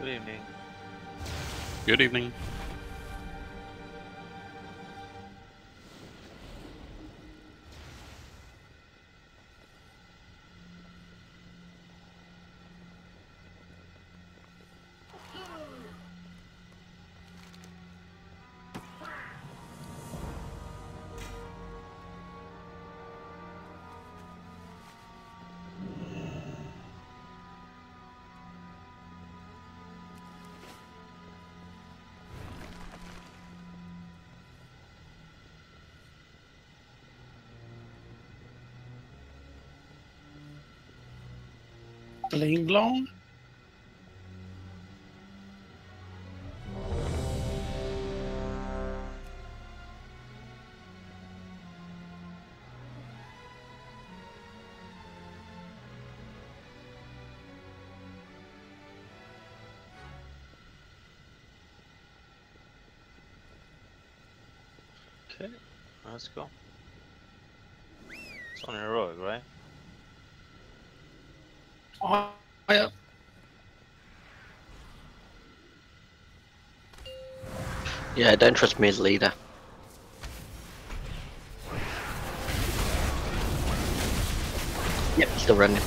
Good evening. Good evening. Bling blong. Okay, let's go. It's on heroic, right? Oh, yeah. Yeah, don't trust me as leader. Yep, still running.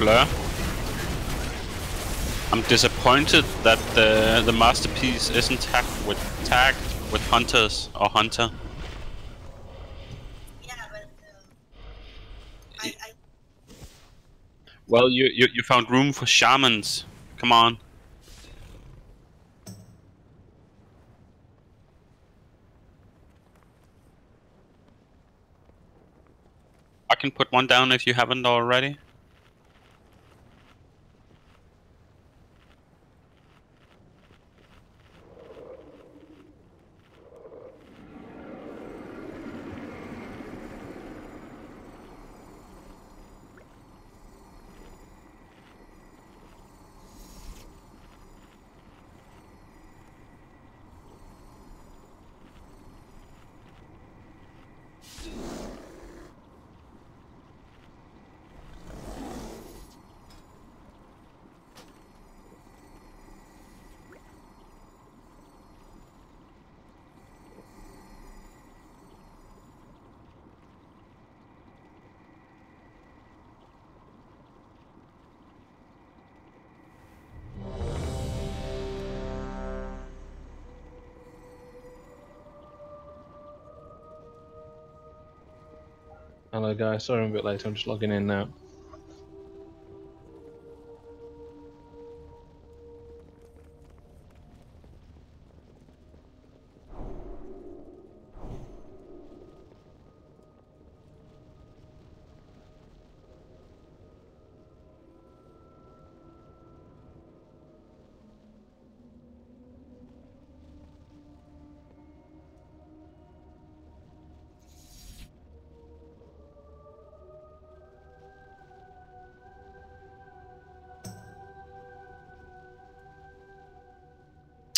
Fleur. I'm disappointed that the masterpiece isn't tagged with hunters or hunter. Yeah, but Well, you found room for shamans. Come on. I can put one down if you haven't already. Hello guys, sorry I'm a bit late, I'm just logging in now.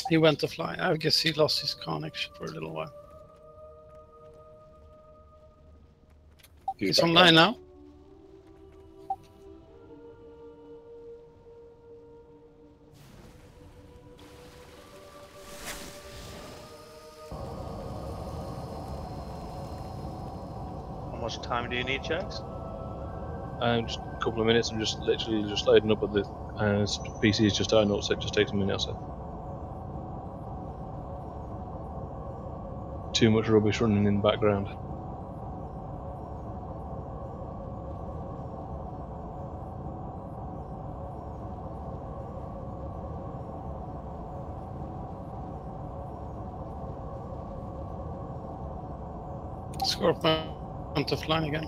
He went to fly. I guess he lost his connection for a little while. He's online now. How much time do you need, Jax? Just a couple of minutes, I'm just literally just loading up, but the PC is just starting up, so it just takes a minute or so. Too much rubbish running in the background. Scorpion went offline again.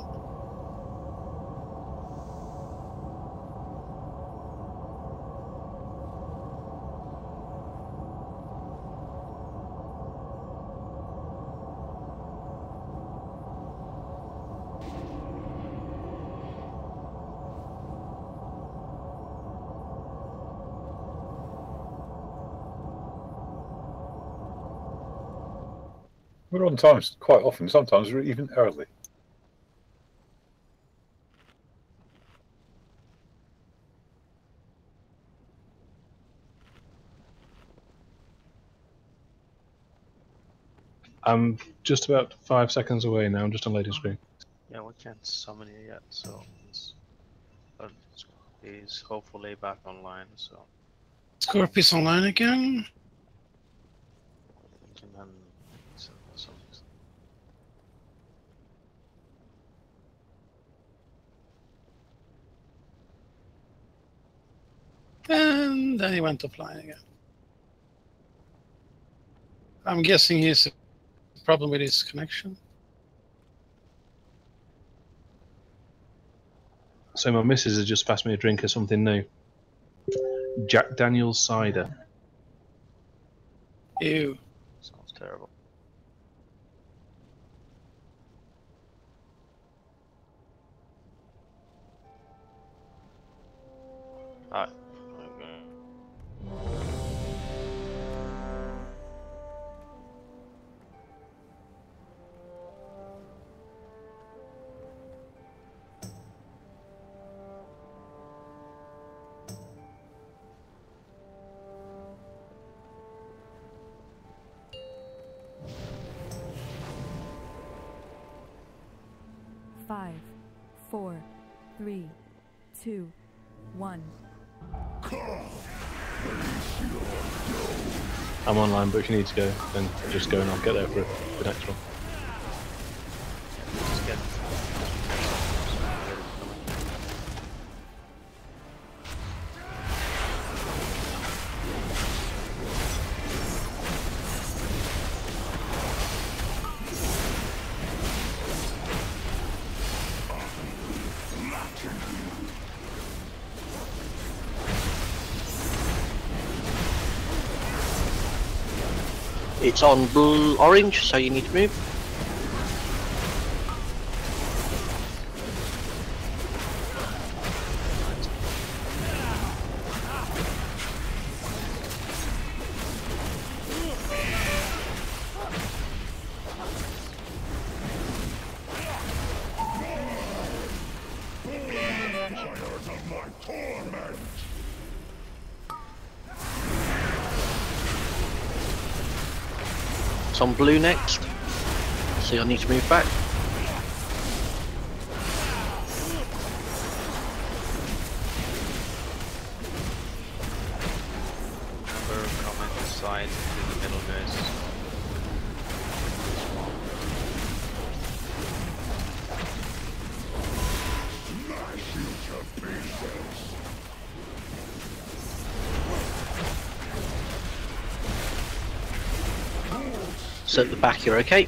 We're on time quite often. Sometimes we're even early. I'm just about 5 seconds away now. I'm just on loading screen. Yeah, we can't summon you yet, so but he's hopefully back online, so Scorpion's online again. we can then send some. And then he went offline again. I'm guessing he's a problem with his connection. So my missus has just passed me a drink of something new. Jack Daniel's cider. Ew. Sounds terrible. Alright. Okay. Five, 4, 3, 2, 1. I'm online, but if you need to go, then just go and I'll get there for the next one. Just get It's on orange, so you need to move. It's on blue next, so you'll need to move back. remember comment the side to the middle, guys. So at the back you're okay.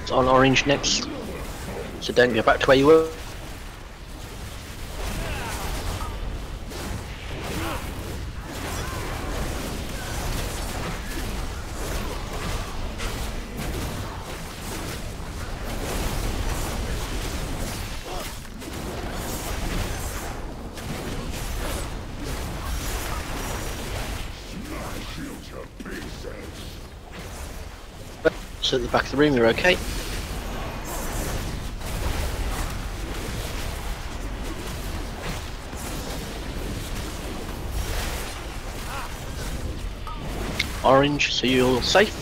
It's on orange next, so don't go back to where you were. So at the back of the room you're okay. Orange, so you're safe.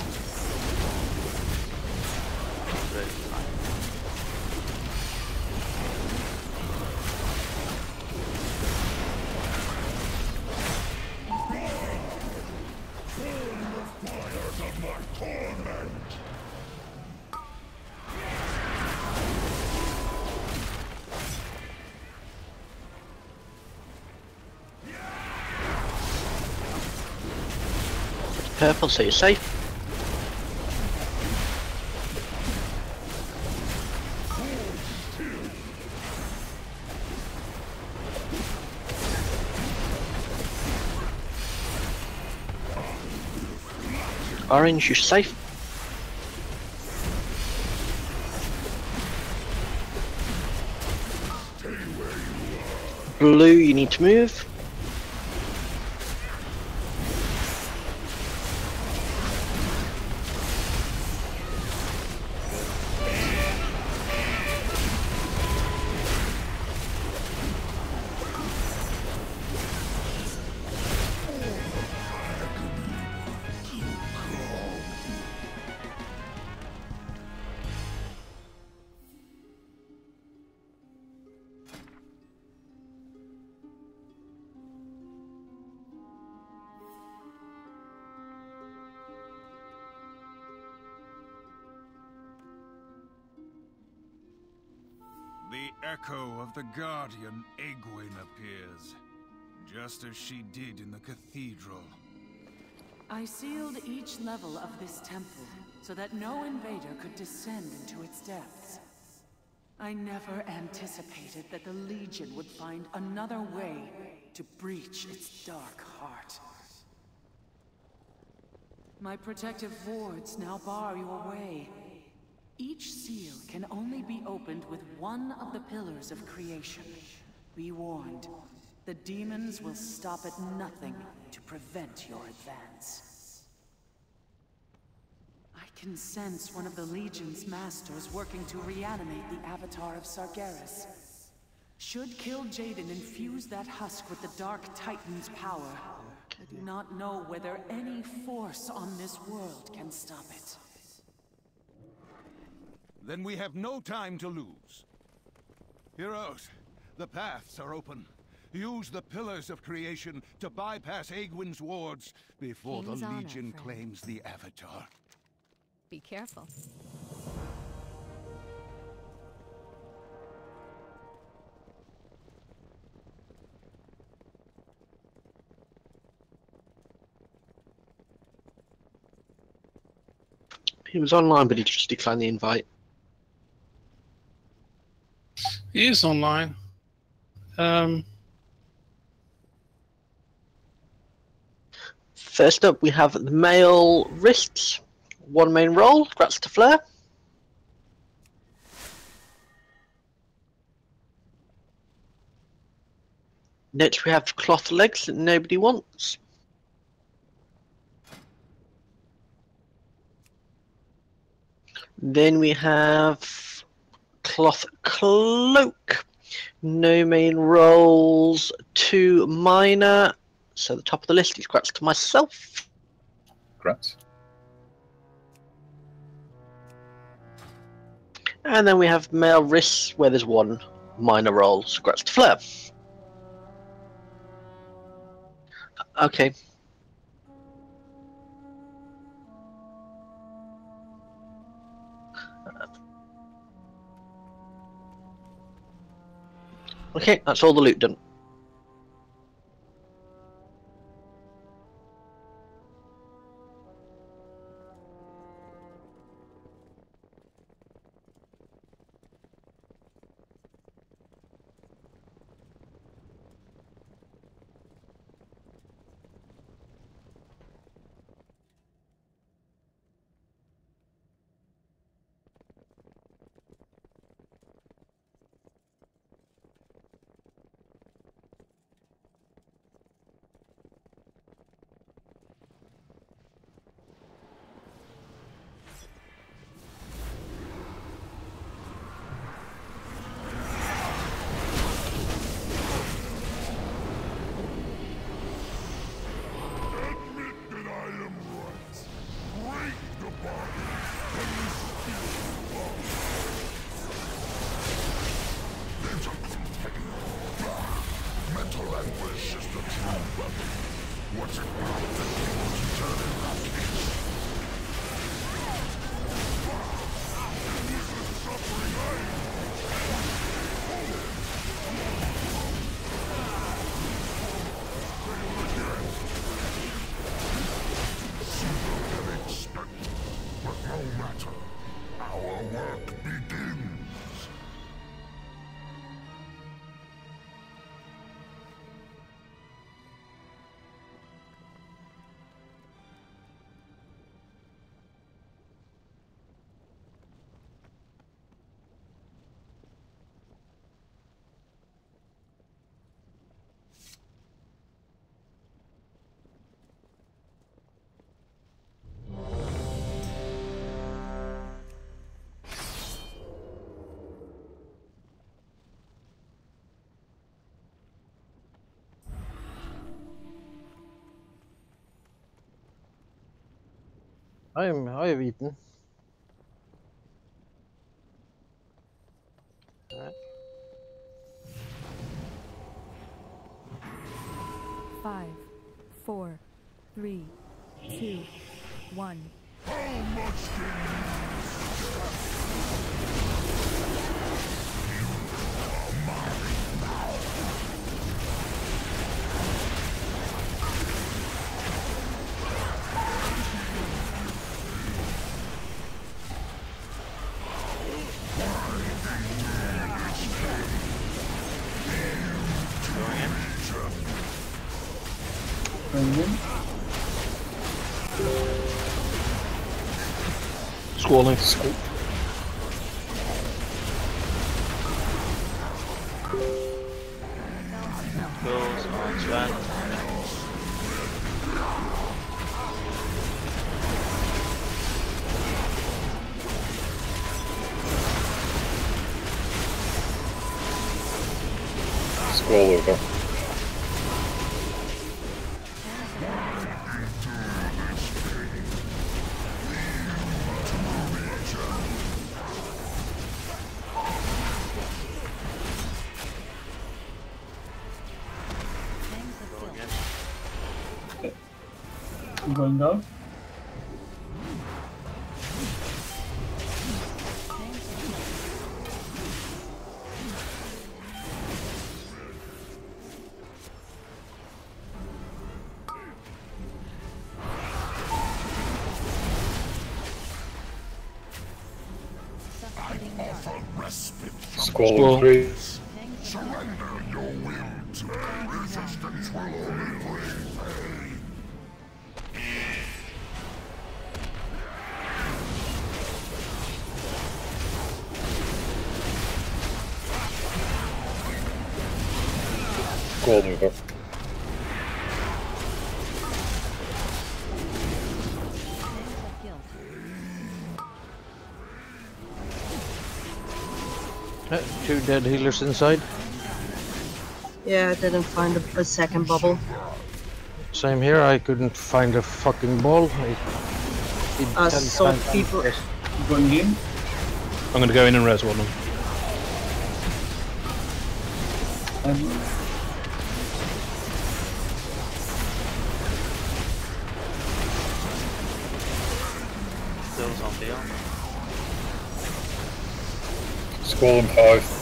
purple, so you're safe. Orange, you're safe. Blue, you need to move. The echo of the guardian Egwene appears, just as she did in the cathedral. I sealed each level of this temple so that no invader could descend into its depths. I never anticipated that the Legion would find another way to breach its dark heart. My protective wards now bar your way. Each seal can only be opened with one of the pillars of creation. Be warned, the demons will stop at nothing to prevent your advance. I can sense one of the Legion's masters working to reanimate the avatar of Sargeras. Should Kill Jaden infuse that husk with the Dark Titan's power, I do not know whether any force on this world can stop it. Then we have no time to lose. Heroes, the paths are open. Use the pillars of creation to bypass Egwene's wards before King's the honor, Legion friend. claims the Avatar. Be careful. He was online, but he just declined the invite. He is online. First up, we have the male wrists. One main roll, congrats to Fleur. Next, we have cloth legs that nobody wants. Then we have cloth cloak. No main rolls, 2 minor. So the top of the list is congrats to myself. Congrats. And then we have male wrists where there's 1 minor roll. So congrats to Fleur. Okay. Okay, that's all the loot done. I have eaten. Alright. 5, 4, 3, 2, 1. Squalling. Goes on Sven. Squall over. I'm going down. Squall on 3. Surrender your will to resistance will only bring pain. Squall over. Two dead healers inside. Yeah, I didn't find a second bubble. Same here. I couldn't find a fucking ball. I saw people. Going in. I'm gonna go in and res one of them. Goes on Beyond. Squall on 5.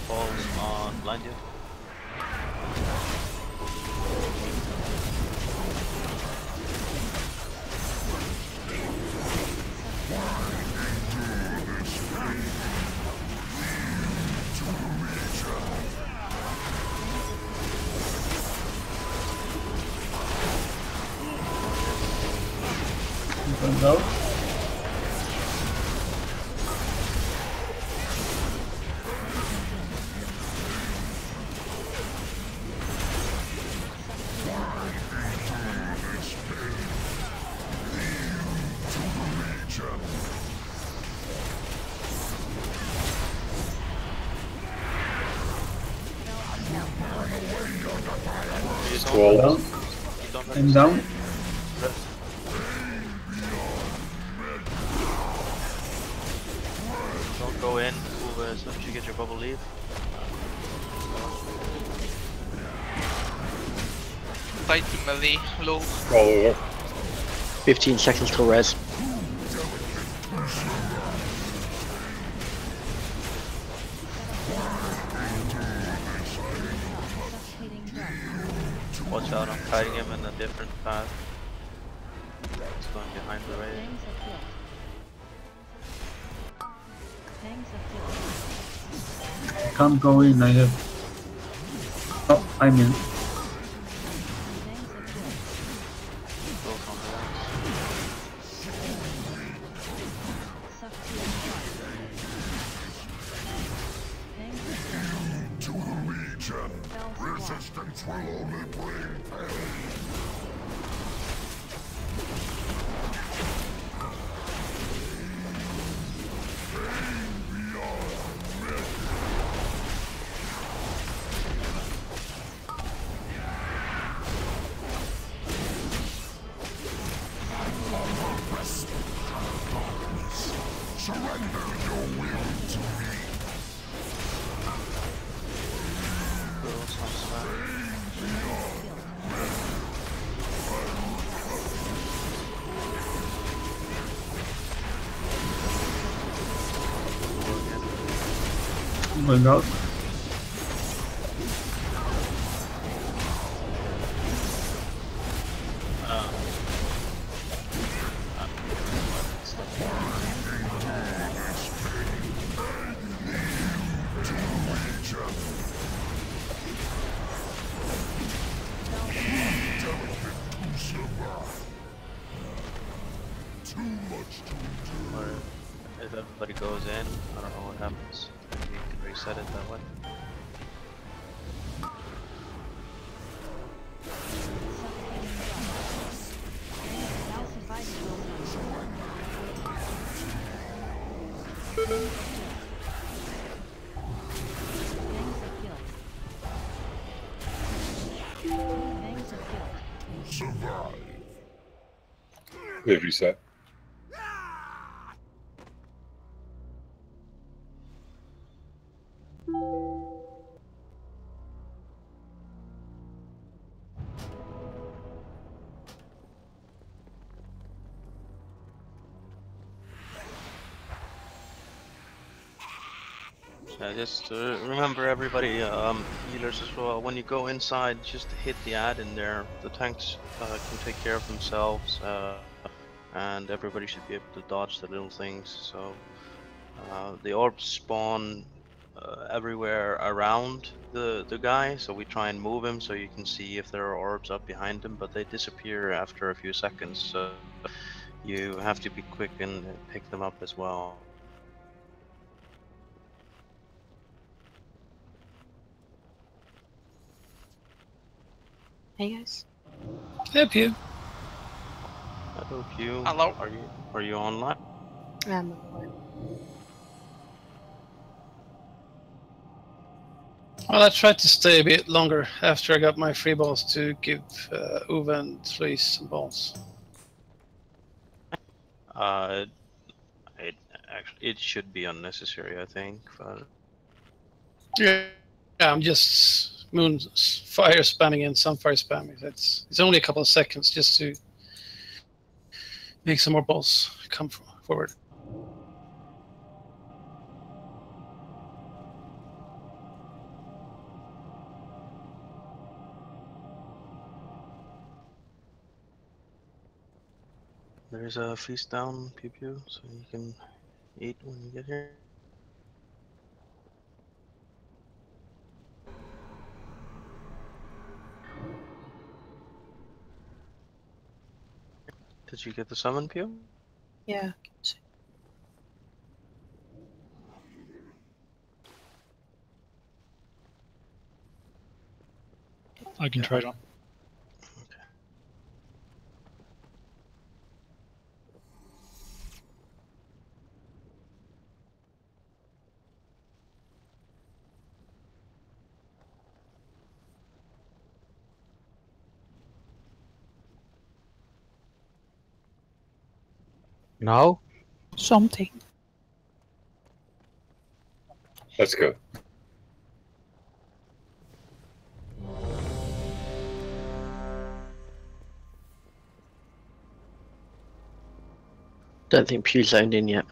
Falls on Blind You. Going down. Squall. Down. I'm down. Don't go in. Move as soon as you get your bubble, leave. Fight melee, low. Squall over. 15 seconds till res. Watch out, I'm fighting him in a different path. He's going behind the raid. Can't go in. I have. Oh, I'm in. Goes on the Resistance will only bring pain. Surrender your will to me. Going out. Or if everybody goes in, I don't know what happens. Maybe you can reset it that way. Survive. They've reset. Just remember everybody, healers as well, when you go inside, just hit the ad in there. The tanks can take care of themselves, and everybody should be able to dodge the little things. So the orbs spawn everywhere around the guy, so we try and move him so you can see if there are orbs up behind him, but they disappear after a few seconds, so you have to be quick and pick them up as well. Hey guys. Hey, Pew. Hello, Pew. Hello. Are you online? I'm Well, I tried to stay a bit longer after I got my free balls to give Uwe and Fleece some balls. It should be unnecessary, I think. But Yeah, I'm just moon fire spamming and sunfire spamming. It's only a couple of seconds just to make some more balls come forward. there's a feast down, Pew Pew, so you can eat when you get here. Did you get the summon, Pew? Yeah. I can trade on. Now? Something. Let's go. Don't think Pew zoned in yet.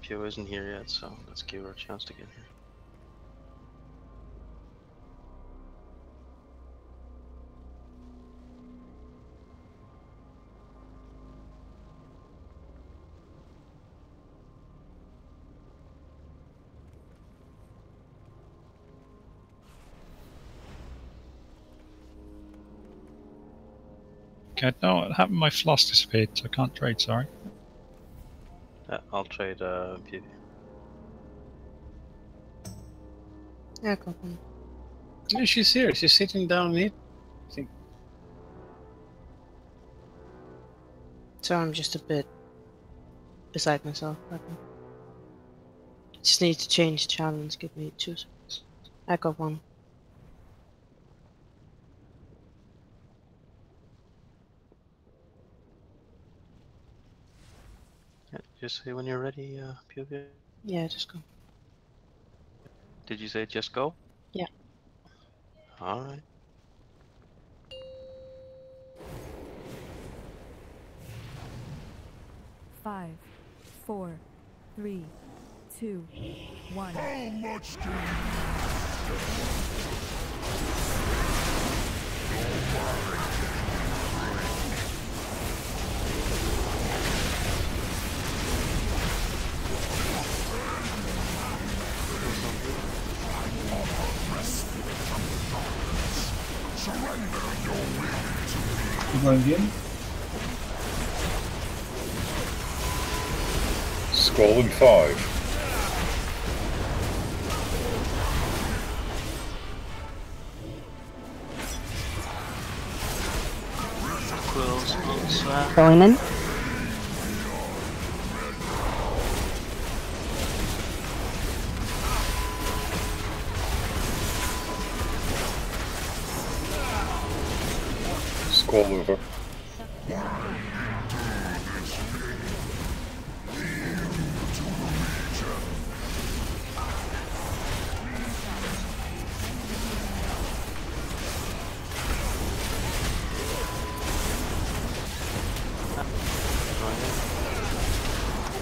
Pew isn't here yet, so let's give her a chance to get here. Okay, no, what happened? My floss disappeared, so I can't trade, sorry. I'll trade Pew. Yeah, go on. Yeah, she's here. She's sitting down here. So I'm just a bit beside myself. Just need to change challenge. Give me 2 seconds. I got one. Yeah, just say when you're ready, POV. Yeah, just go. Did you say just go? Yeah. Alright. Five, 4, 3, 2, 1. How much do You going in? Skull in 5. Quills on Swag. Going in. Squall over.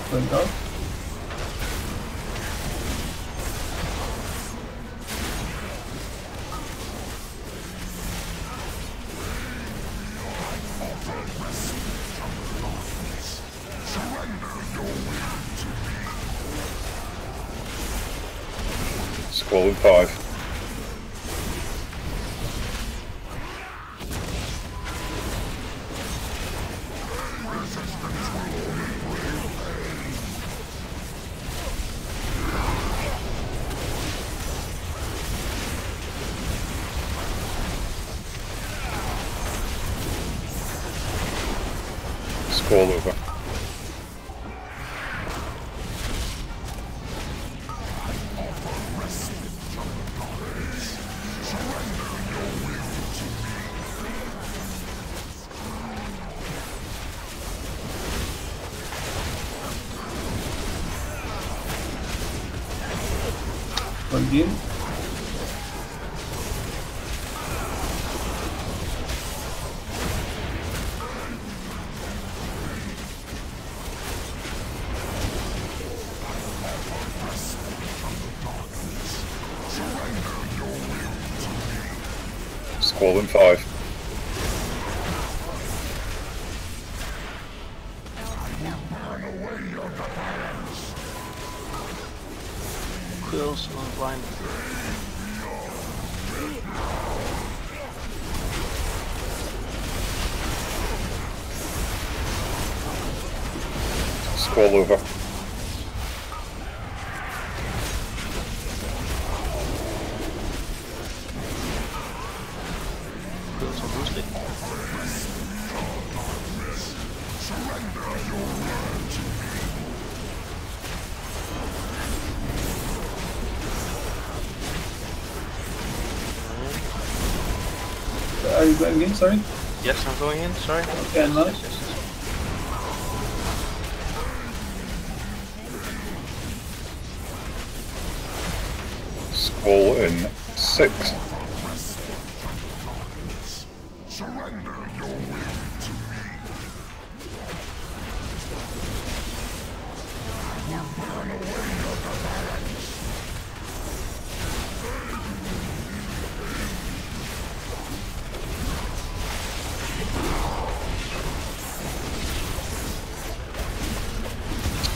Going out? Squall in 5. Squall over. Going in? Squall in 5. Quills on blind. Squall over. Quills on boosting. Are you going in? Sorry? Yes, I'm going in, sorry. Okay, and now? Yes. Squall in 6.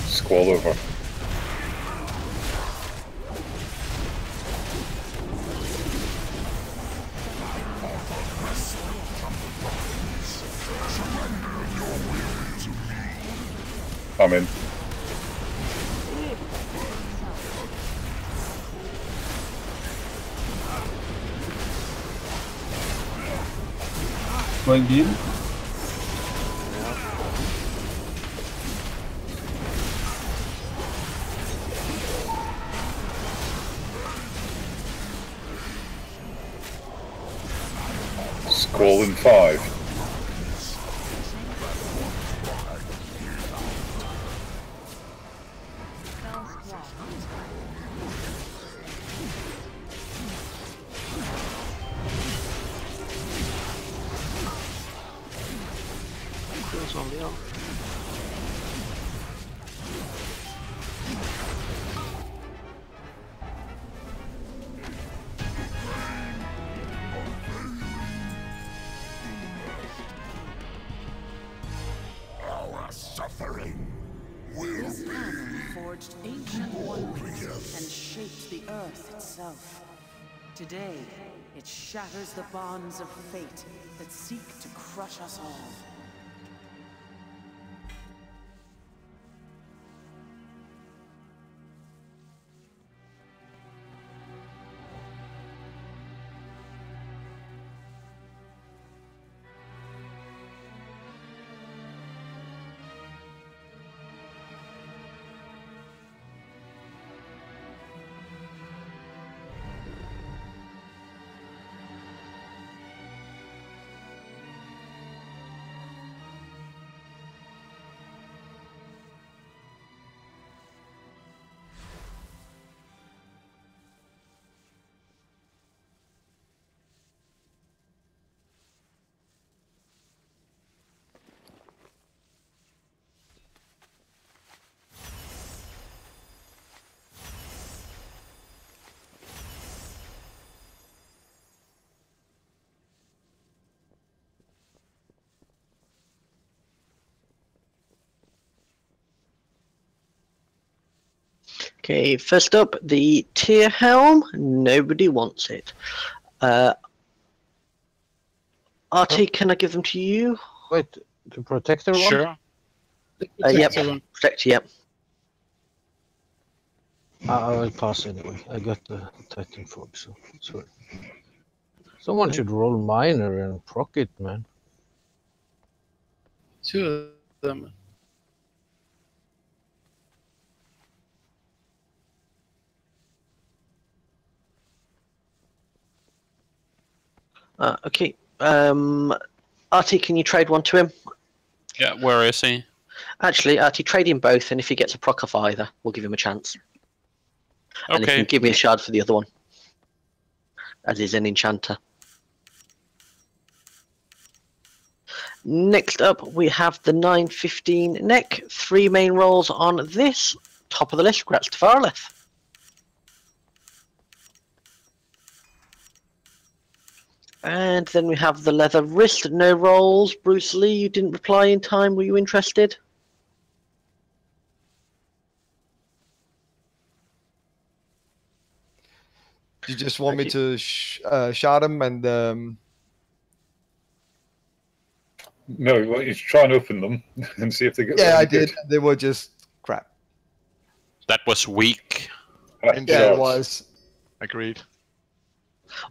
Squall over. I'm in. going deep. Scrolling 5. Kills on the arm. Our suffering will This hammer forged ancient wonders and shaped the earth itself. Today, it shatters the bonds of fate that seek to crush us all. Okay, first up, the Tear Helm. Nobody wants it. RT, can I give them to you? Wait, the protector one? Sure. Yep, Protector one. protector, yep. I will pass anyway. I got the Titan Fog, so sorry. Someone should roll Miner and proc it, man. Two of them. Okay. RT, can you trade one to him? Yeah, where is he? Actually, RT, trade him both, and if he gets a proc off either, we'll give him a chance. And he Okay. can give me a shard for the other one, as is an enchanter. Next up, we have the 915 neck. 3 main rolls on this. Top of the list, Grats to Farleth. And then we have the leather wrist, no rolls. Bruce Lee, you didn't reply in time. Were you interested? You just want me to shot him and No, well, you should try and open them and see if they get. yeah, I good. did. They were just crap. That was weak. Yeah, it was. Agreed.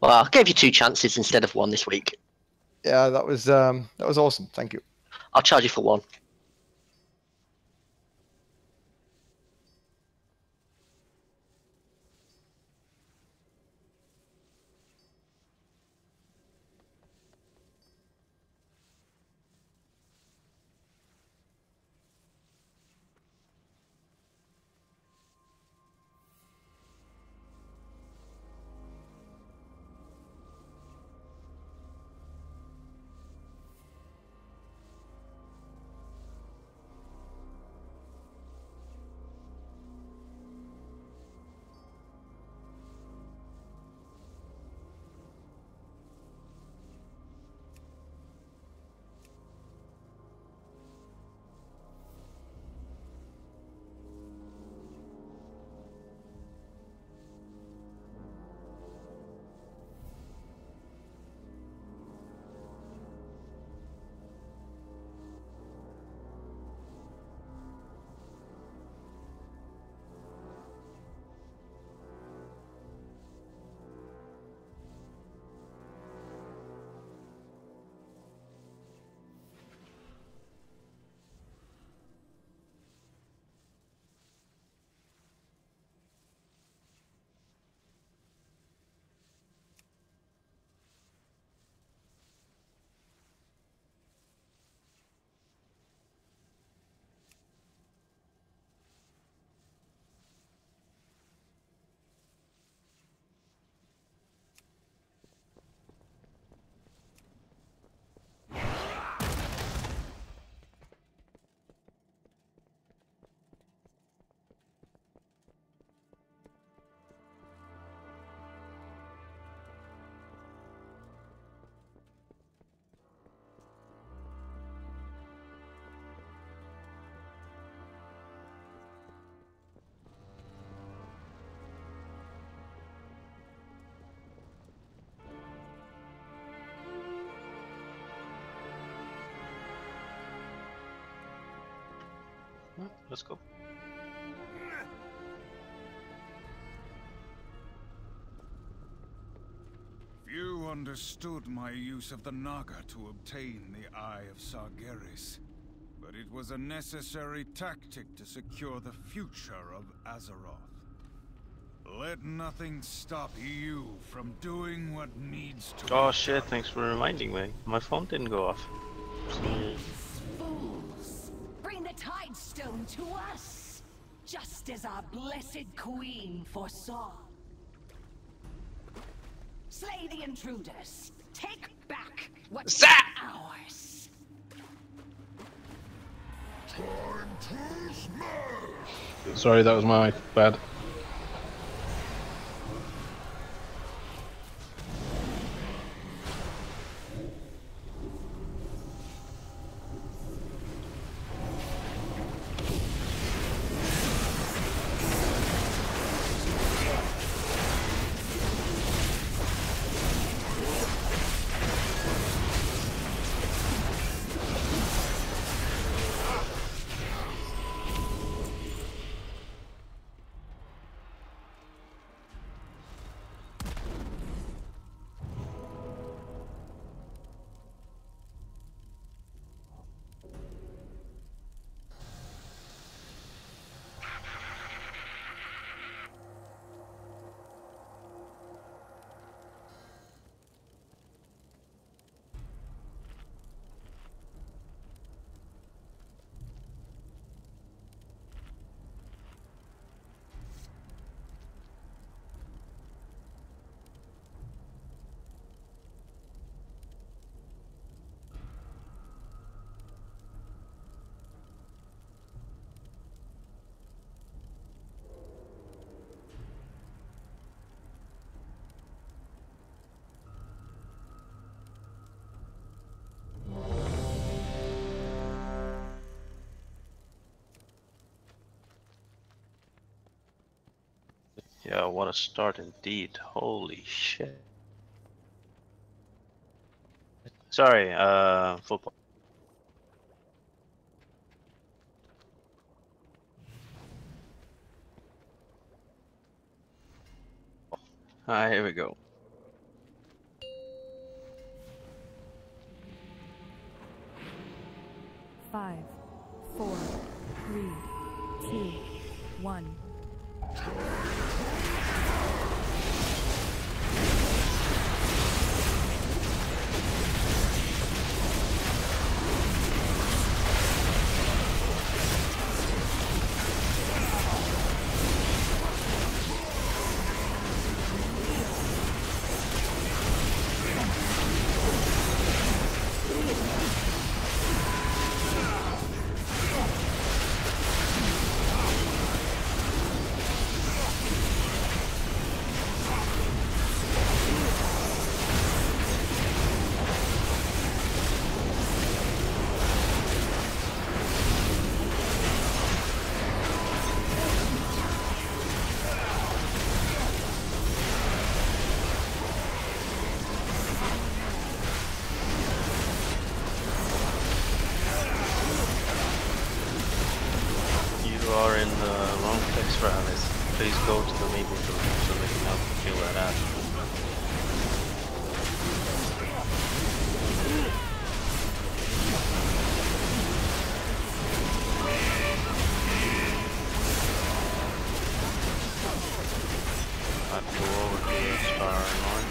Well, I gave you 2 chances instead of 1 this week. Yeah, that was awesome. Thank you. I'll charge you for 1. let's go. Few understood my use of the Naga to obtain the Eye of Sargeras, but it was a necessary tactic to secure the future of Azeroth. Let nothing stop you from doing what needs to Oh be shit, done. thanks for reminding me. My phone didn't go off. Fools! Bring the Tide Stone to us! Just as our blessed queen foresaw. Slay the intruders. Take back what's ours. Sorry, that was my bad. Yeah, what a start indeed. Holy shit. Sorry, football. Alright, here we go. Five, 4, 3, 2, 1. You are in the wrong place for Alice. Please go to the maple tree so they can help you kill that ass. I'd go over to the star north.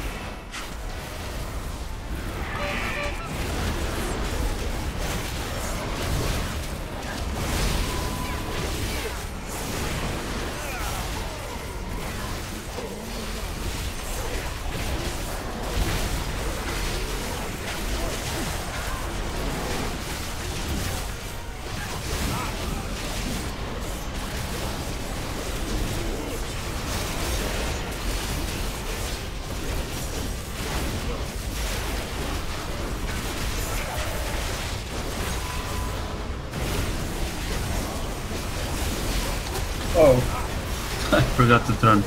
Oh, I forgot to turn.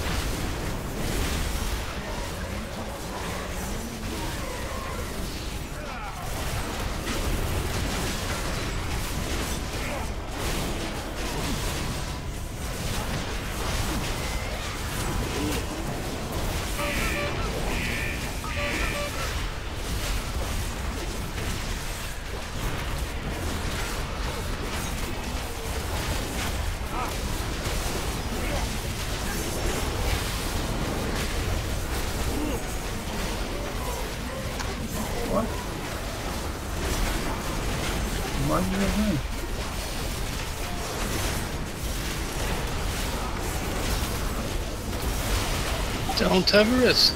Don't have a risk.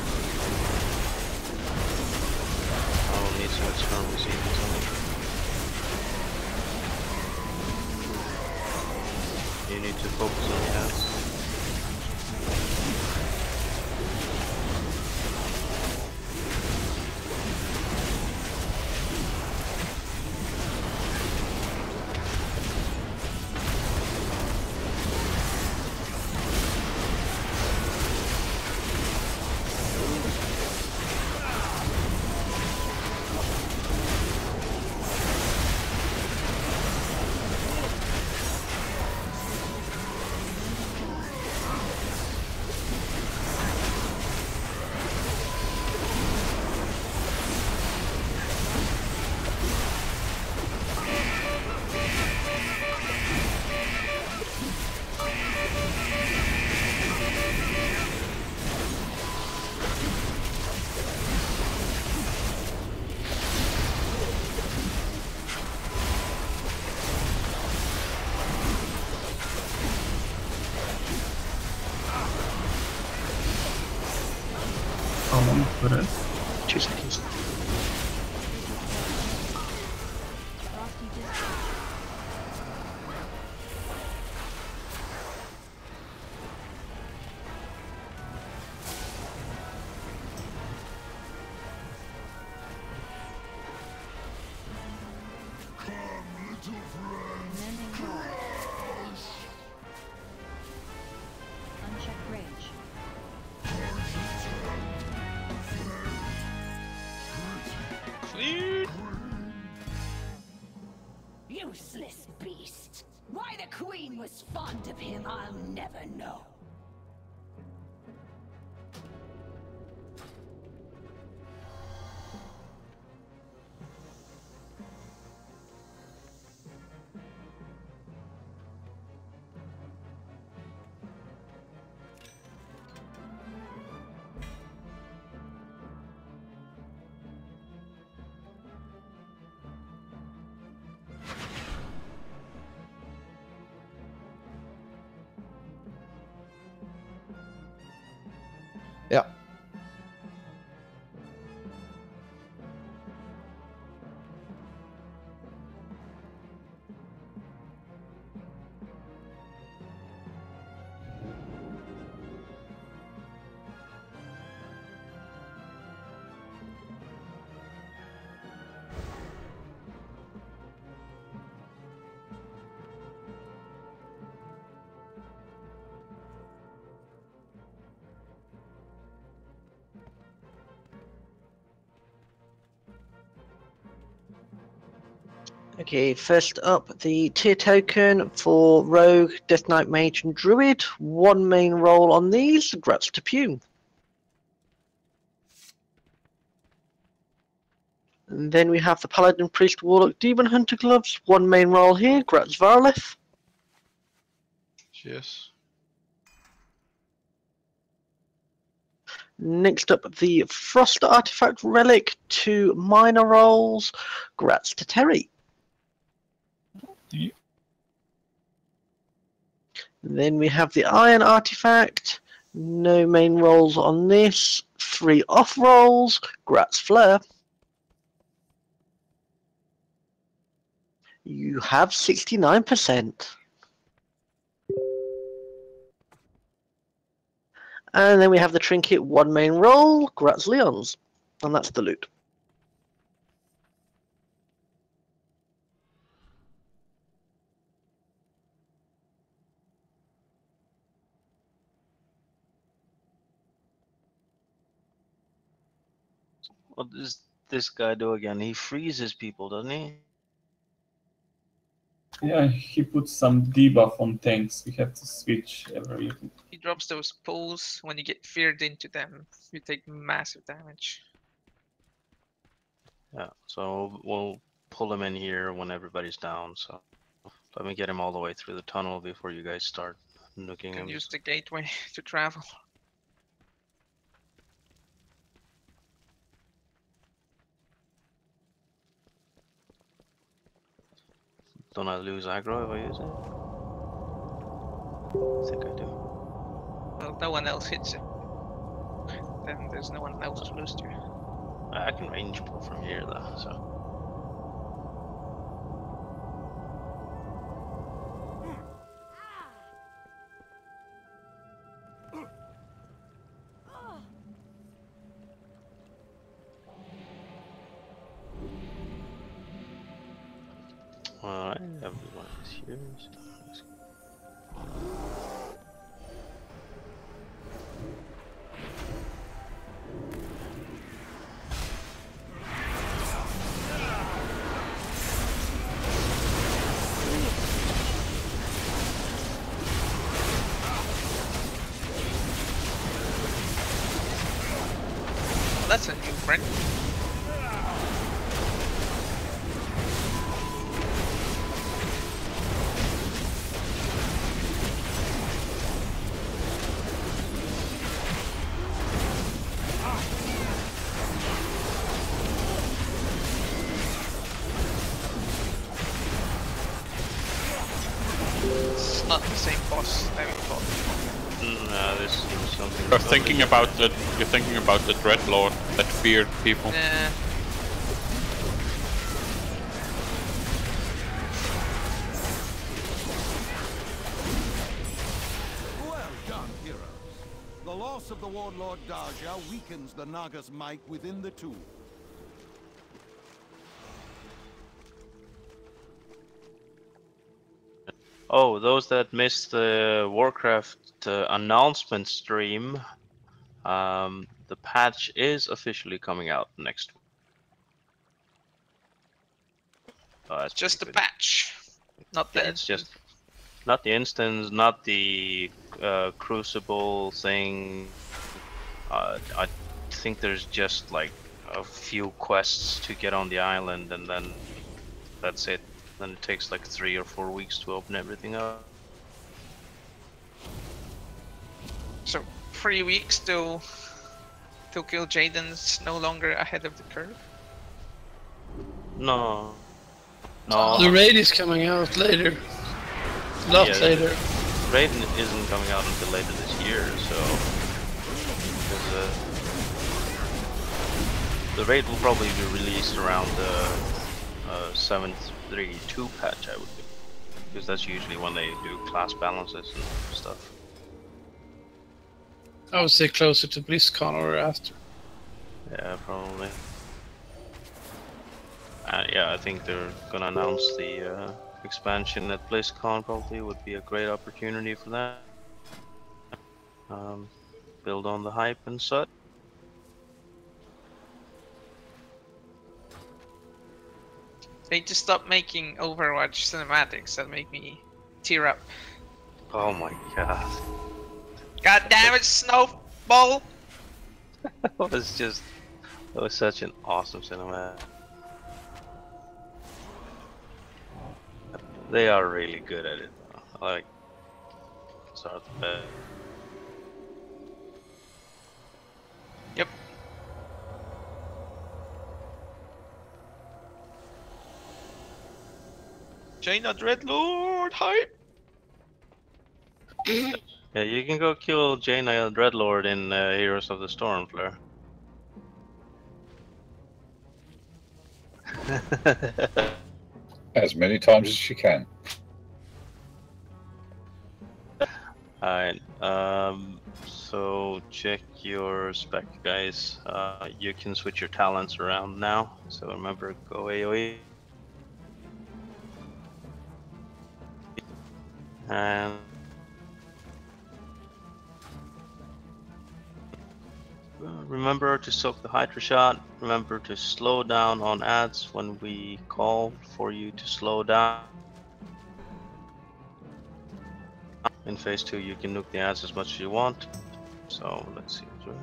I will need some external receivers on it. You need to focus on the ads. How long for it? 2 seconds. Unchecked range. Useless beast! Why the Queen was fond of him, I'll never know. Yeah. Okay, first up, the tier token for Rogue, Death Knight, Mage, and Druid. 1 main roll on these. Grats to Pew. And then we have the Paladin, Priest, Warlock, Demon Hunter gloves. 1 main roll here. Grats Varleth. Yes. Next up, the Frost Artifact Relic. 2 minor rolls. Grats to Terry. Yeah. Then we have the Iron Artifact. No main rolls on this. 3 off rolls. Grats Fleur. You have 69%. And then we have the Trinket 1 main roll. Grats Leons. And that's the loot. What does this guy do again? He freezes people, doesn't he? Yeah, he puts some debuff on tanks. We have to switch every. He drops those pulls. When you get feared into them, you take massive damage. Yeah, so we'll pull him in here when everybody's down, so let me get him all the way through the tunnel before you guys start nuking You can him. use the gateway to travel. Don't I lose aggro if I use it? I think I do. Well, no one else hits him. then there's no one else to lose to. I can range pull from here though, so. Alright, everyone is here. So let's That's a new friend. It's not the same boss that we fought. No, this is something. You're thinking about the Dreadlord that feared people. Yeah. Well done, heroes. The loss of the Warlord Daja weakens the Naga's might within the two. Oh, those that missed the Warcraft announcement stream, the patch is officially coming out next week. Oh, that's Just a pretty good. patch, not the. Yeah, it's just not the instance, not the Crucible thing. I think there's just like a few quests to get on the island, and then that's it. Then it takes like 3 or 4 weeks to open everything up. So 3 weeks to kill Jaden's no longer ahead of the curve. No. No. The raid is coming out later. Lot later. Raiden isn't coming out until later this year, so the raid will probably be released around the 7.3.2 patch, I would think, because that's usually when they do class balances and stuff. I would say closer to BlizzCon or after. Yeah, probably. Yeah, I think they're gonna announce the expansion at BlizzCon. Probably would be a great opportunity for that. Build on the hype and such. They just stopped making Overwatch cinematics that make me tear up. Oh my god. God damn it, Snowball! It was such an awesome cinematic. They are really good at it. Like, start the bed. Yep. Jaina Dreadlord, hype! Yeah, you can go kill Jaina Dreadlord in Heroes of the Storm, Fleur. As many times as you can. Alright, so check your spec, guys. You can switch your talents around now, so remember, go AoE. And remember to soak the Hydra shot. Remember to slow down on ads when we call for you to slow down. In phase 2 you can nuke the ads as much as you want. So let's see what's right.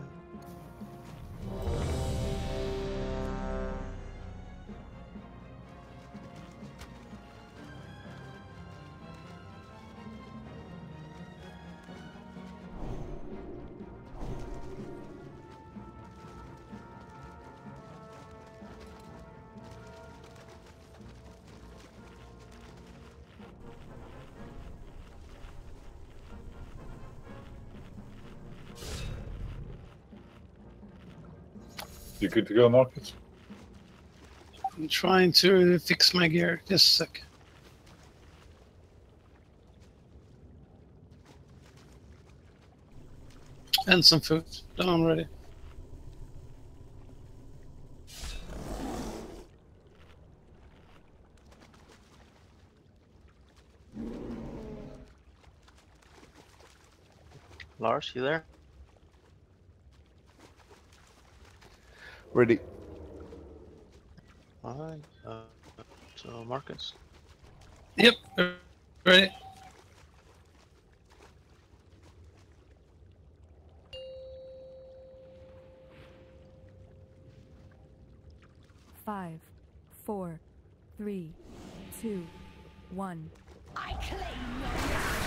You good to go, Marcus? I'm trying to fix my gear. Just a sec. And some food. Done already. Lars, you there? Ready. Alright. So Marcus. Yep. Ready. Five, 4, 3, 2, 1. I claim your land.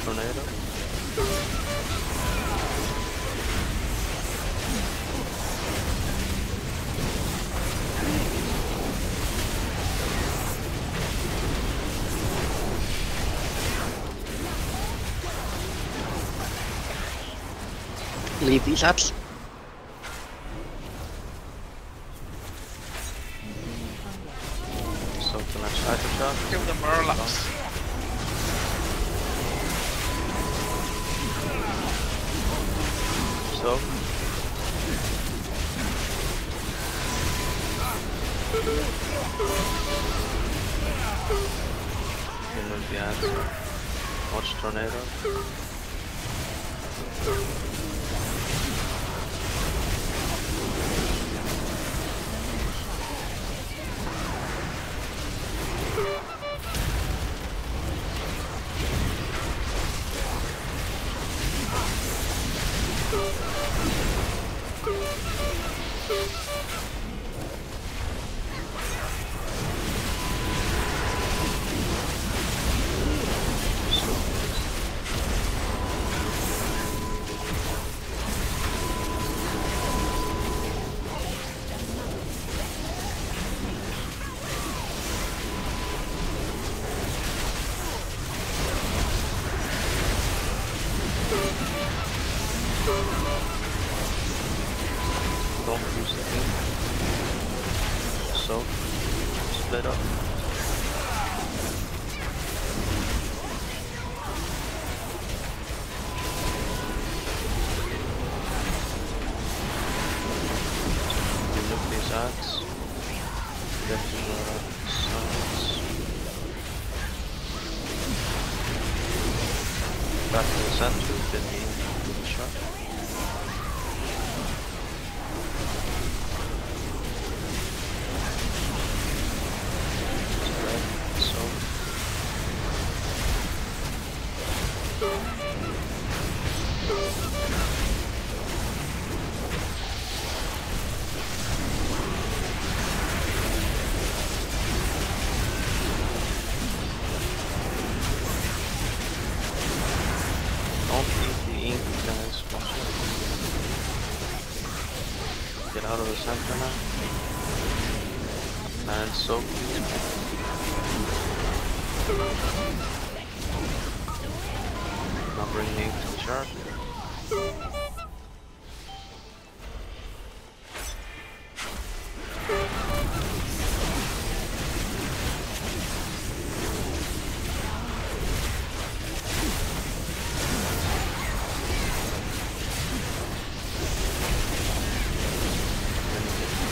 Tornado. Leave these apps. So the next item shot. Kill the Murlocs. So. Remove the ads. Watch tornado. Don't use the thing. So, split up. Remove these ads. Get to the sides. Back to the center, get the shot. Don't leave the ink, guys. Watch it. Get out of the center now. And soak. Now bring the ink to the shark.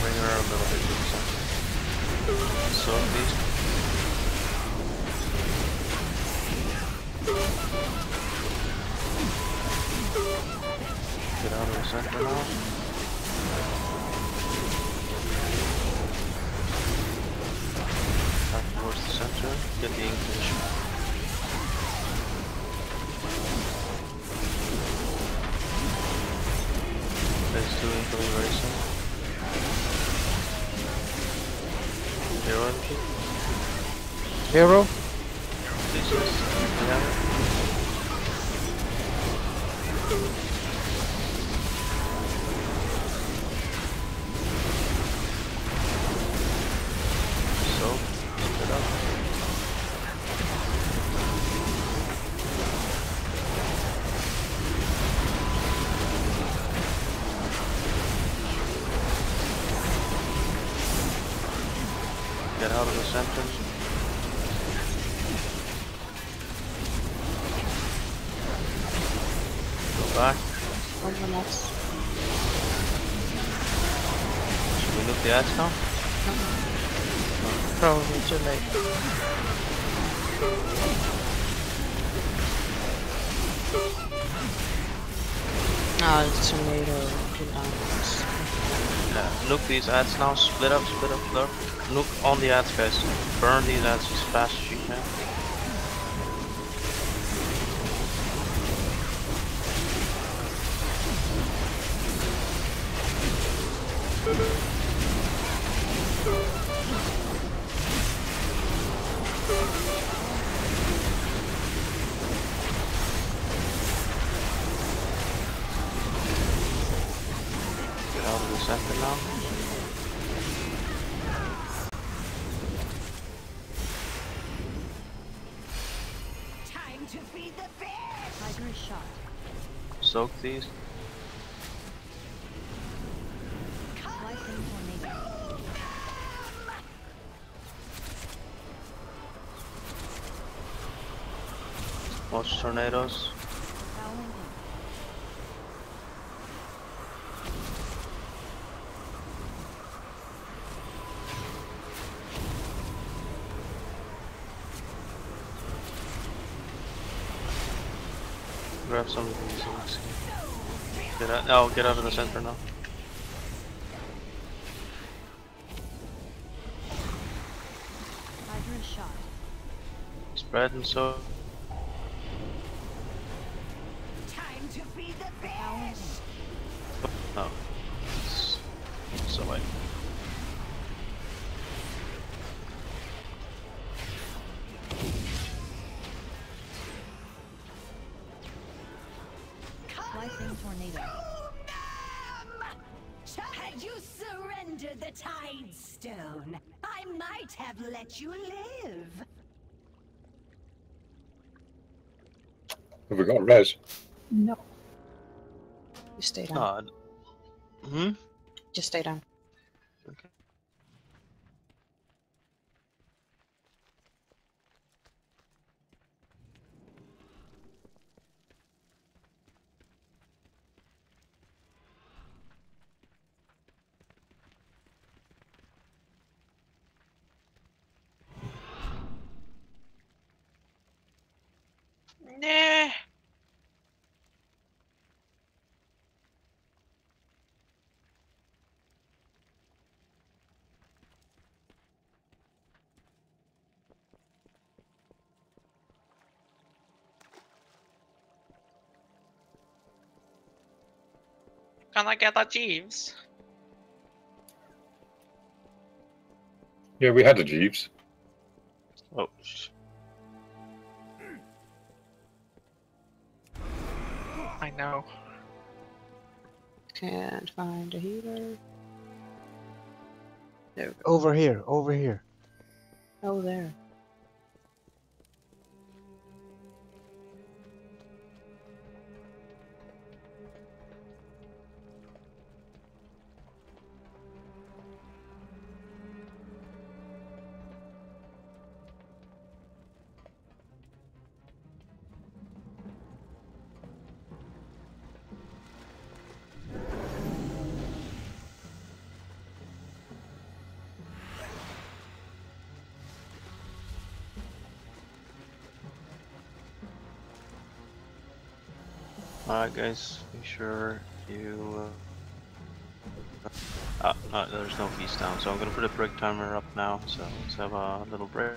Bring her a little bit to the center. So please. Get out of the center now. Back towards the center. Get the English. Phase 2 incoming very soon. Hero MP. Hero? Please, yeah. So, split up. Get out of the center. Go back. Over next. Should we look the ads now? Probably too late. Ah, it's tomato. Yeah, look these ads now. Split up, split up, split up. Look on the ads, guys. Burn these ads as fast as you can. Get out of the center now. Time to be the best. Tiger is shot. Soak these. Slicing tornado. Watch tornadoes. Fouling in. Grab some of these. Get out. Oh, get out of the center now. Tiger is shot. Spread and soak. Time to be the best. Oh. So like. Slicing tornado. Had you surrendered the Tide Stone, I might have let you live. Have we got res? No. You stay down. Ah. Hmm? Just stay down. Okay. Nah. Can I get a Jeeves? Yeah, we had a Jeeves. Oh. I know. Can't find a healer. There we go. Over here, over here. Oh, there. Alright guys, make sure you there's no feast down, so I'm gonna put a break timer up now, so let's have a little break.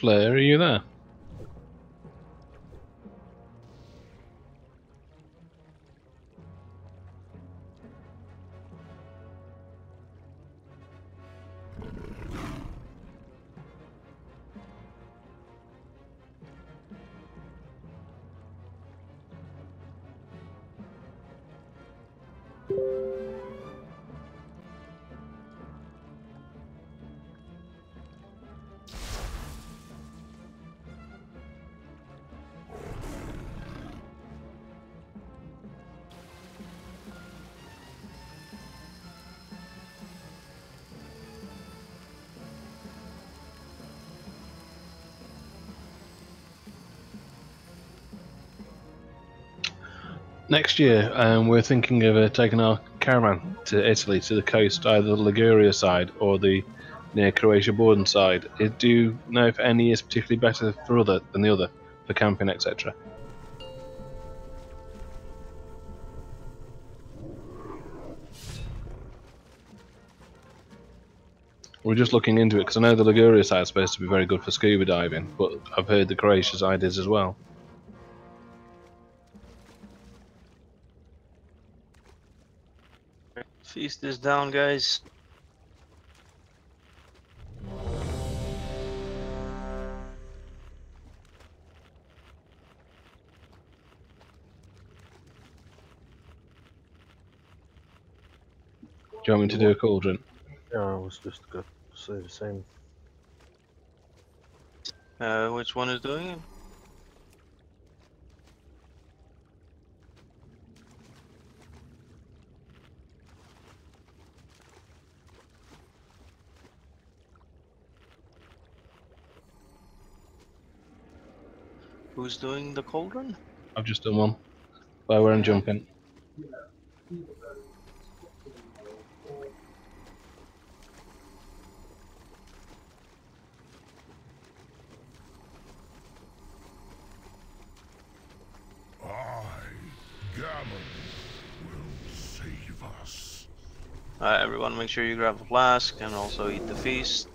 Flare, are you there? Next year, we're thinking of taking our caravan to Italy, to the coast, either the Liguria side or the near Croatia border side. Do you know if any is particularly better for than the other for camping, etc.? We're just looking into it because I know the Liguria side is supposed to be very good for scuba diving, but I've heard the Croatia side is as well. Feast is down, guys. Do you want me to do a cauldron? Yeah, I was just going to say the same. Which one is doing it? Who's doing the cauldron? I've just done one. By where I'm jumping. Gammon will save us. Everyone make sure you grab a flask and also eat the feast.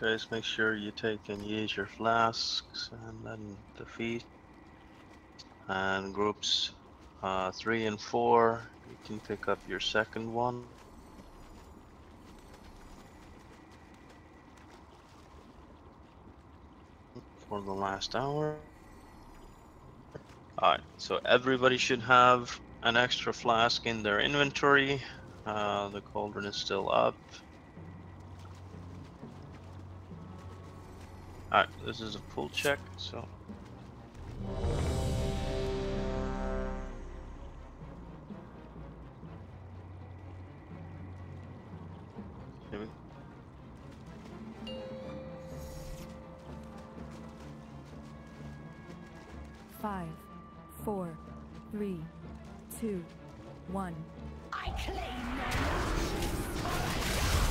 Guys, make sure you take and use your flasks, and then the feast. And groups 3 and 4, you can pick up your second one. For the last hour. Alright, so everybody should have an extra flask in their inventory. The cauldron is still up. Alright, this is a pull check, so. Here we go. 5, 4, 3, 2, 1. I claim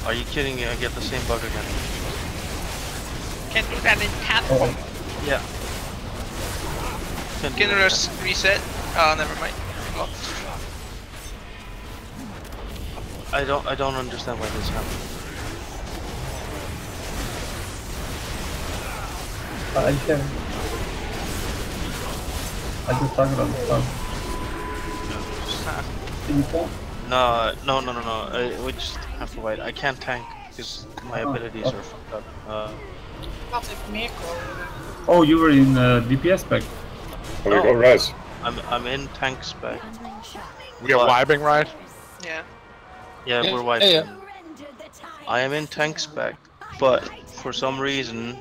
Are you kidding me? I get the same bug again. Can't do that in tap. Yeah. Can't do Can that. just reset? Oh, never mind. I don't understand why this happened. I just target on the front. No. We just have to wait. I can't tank because my abilities are fucked up. Oh, you were in DPS spec. Oh, we got res. I'm in tank spec. We are vibing, right? Yeah. Yeah, we're wiping. Yeah. I am in tank spec, but for some reason,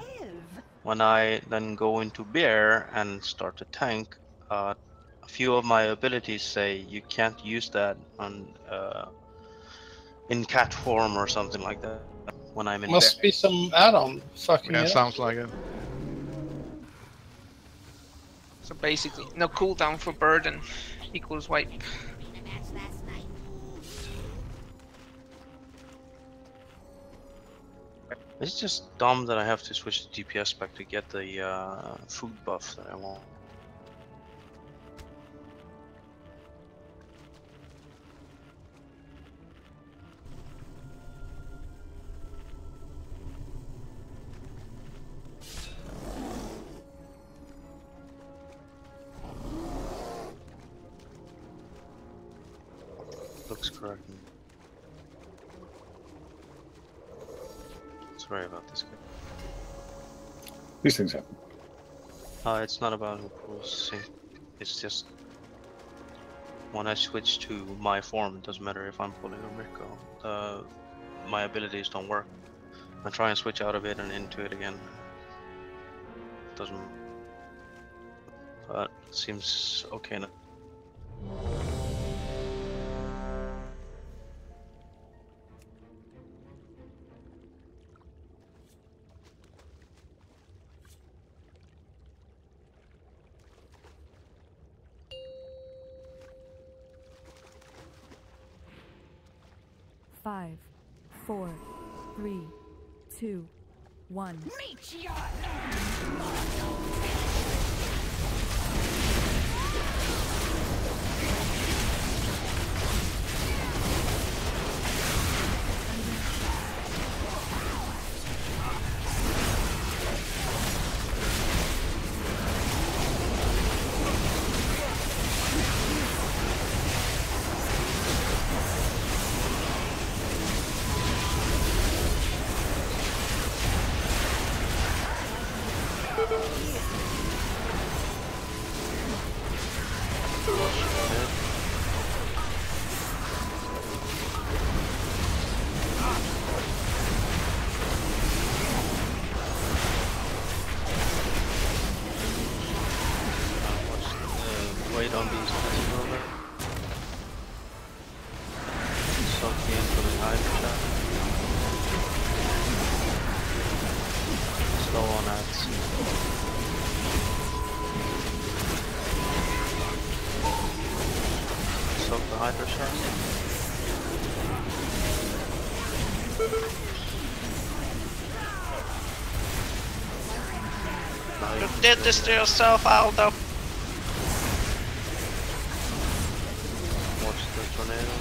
when I then go into bear and start to tank, a few of my abilities say you can't use that on in cat form or something like that when I'm in Must bed. be some add-on fucking Yeah, it up. sounds like it. So basically, no cooldown for burden equals wipe. It's just dumb that I have to switch the DPS back to get the food buff that I want. Looks correct. Sorry about this guy. These things happen. It's not about who pulls sync. It's just when I switch to my form, it doesn't matter if I'm pulling or Miko. My abilities don't work. I try and switch out of it and into it again. Doesn't. But it seems okay now. Five, 4, 3, 2, 1. Meet your Wait on these guys over. Soak in for the hydro shot. Slow on ads. Soak the hydro shot. You did this to yourself, Aldo. Watch the tornado.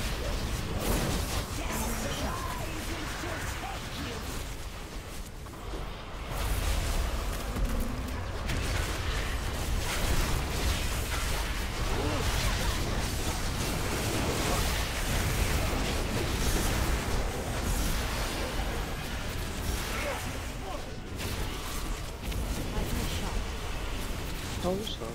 So.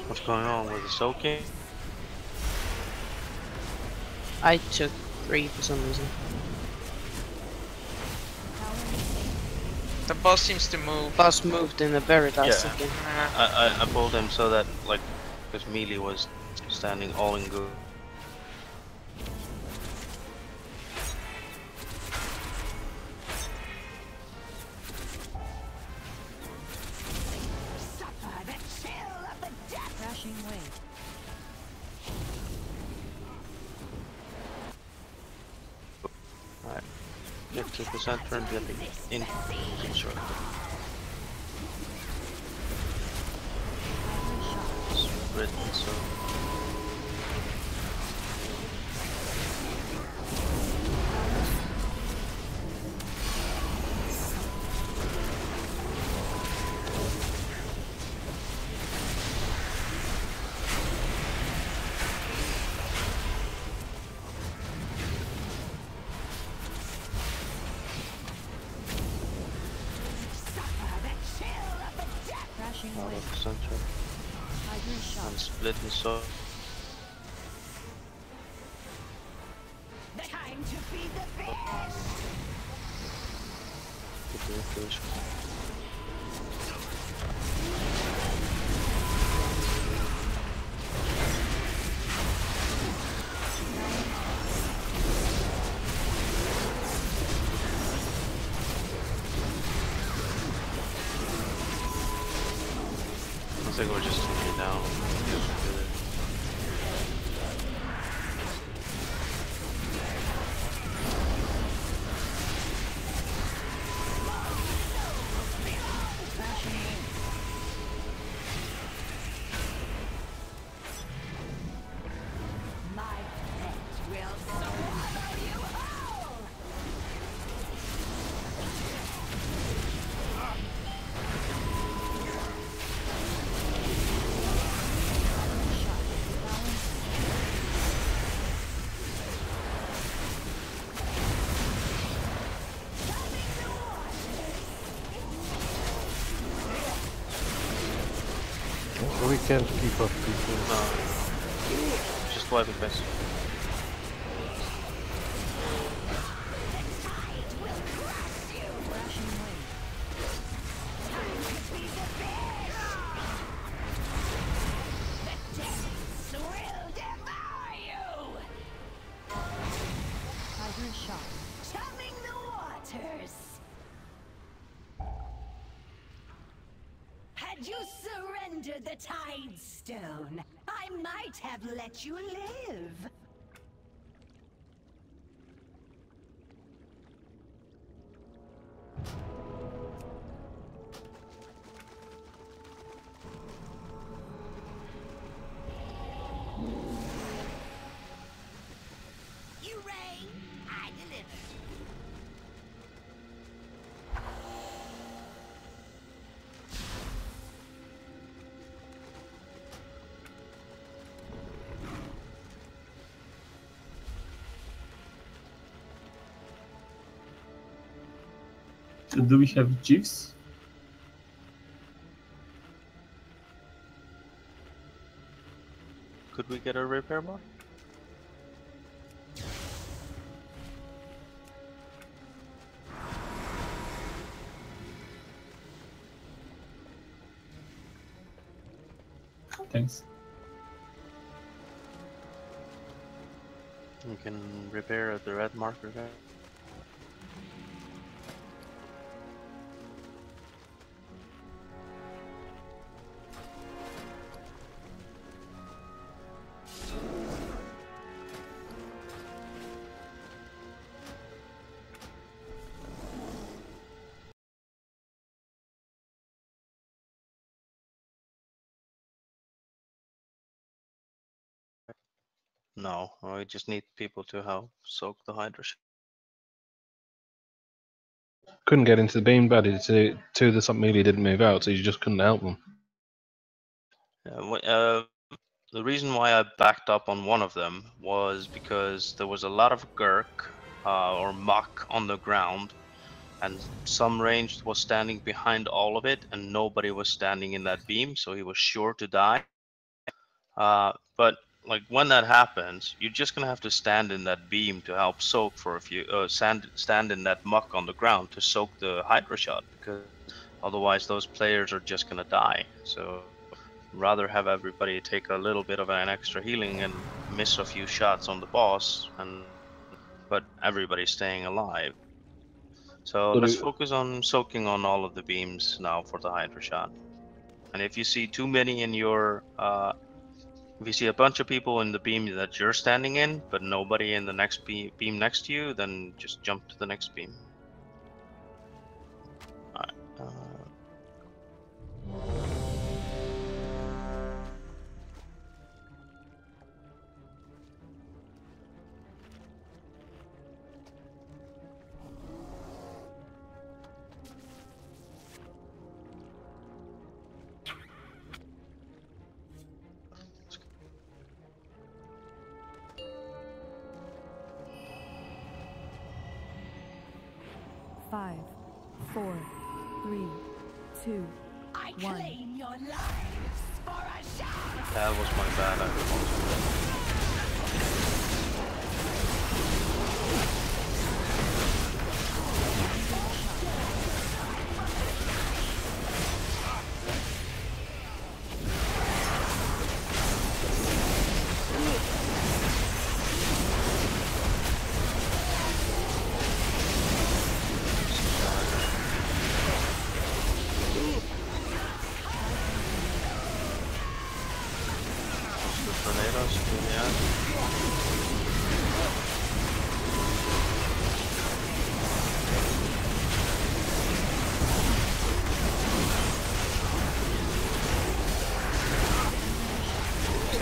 What's going on with the soaking? I took 3 for some reason. The boss seems to move. Boss moved in the very last second. I pulled him so that, like, because melee was standing all in good. Crashing wave. Alright. 50% turn getting in short. Written so. Out of the center. And split and so. Time to be the best. Get the intuition. think we're just taking it down. We can't keep up people. No. Just wipe it best. Had you surrendered the Tide Stone, I might have let you live. You reign, I deliver. Do we have GIFs? Could we get a repair bar? Thanks. You can repair at the red marker there. No, we just need people to help soak the Hydra. Couldn't get into the beam buddy to the something melee didn't move out, so you just couldn't help them. The reason why I backed up on one of them was because there was a lot of Gurk or muck on the ground, and some ranged was standing behind all of it, and nobody was standing in that beam, so he was sure to die. But like when that happens, you're just gonna have to stand in that beam to help soak for a few stand in that muck on the ground to soak the Hydra shot, because otherwise those players are just gonna die. So rather have everybody take a little bit of an extra healing and miss a few shots on the boss, but everybody's staying alive. So let's focus on soaking on all of the beams now for the Hydra shot. And if you see too many in your if you see a bunch of people in the beam that you're standing in, but nobody in the next beam next to you, then just jump to the next beam. Alright. Five, 4, 3, 2, I 1. claim your lives for a shot. That was my bad. I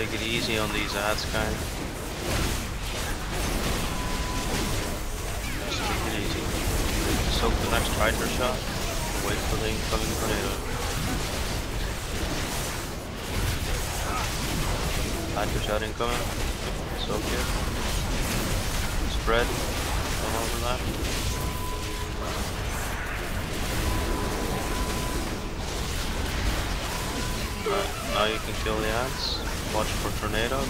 Take it easy on these ads, guys. Just take it easy. Soak the next fighter shot. Wait for the incoming tornado. Fighter shot incoming. Soak it. Spread. Don't overlap. Alright, now you can kill the ants. Watch for tornado.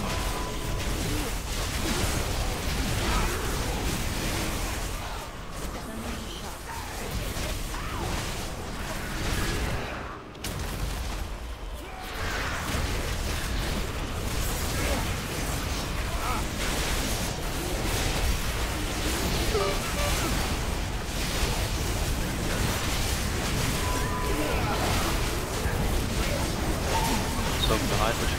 Soak the hyper.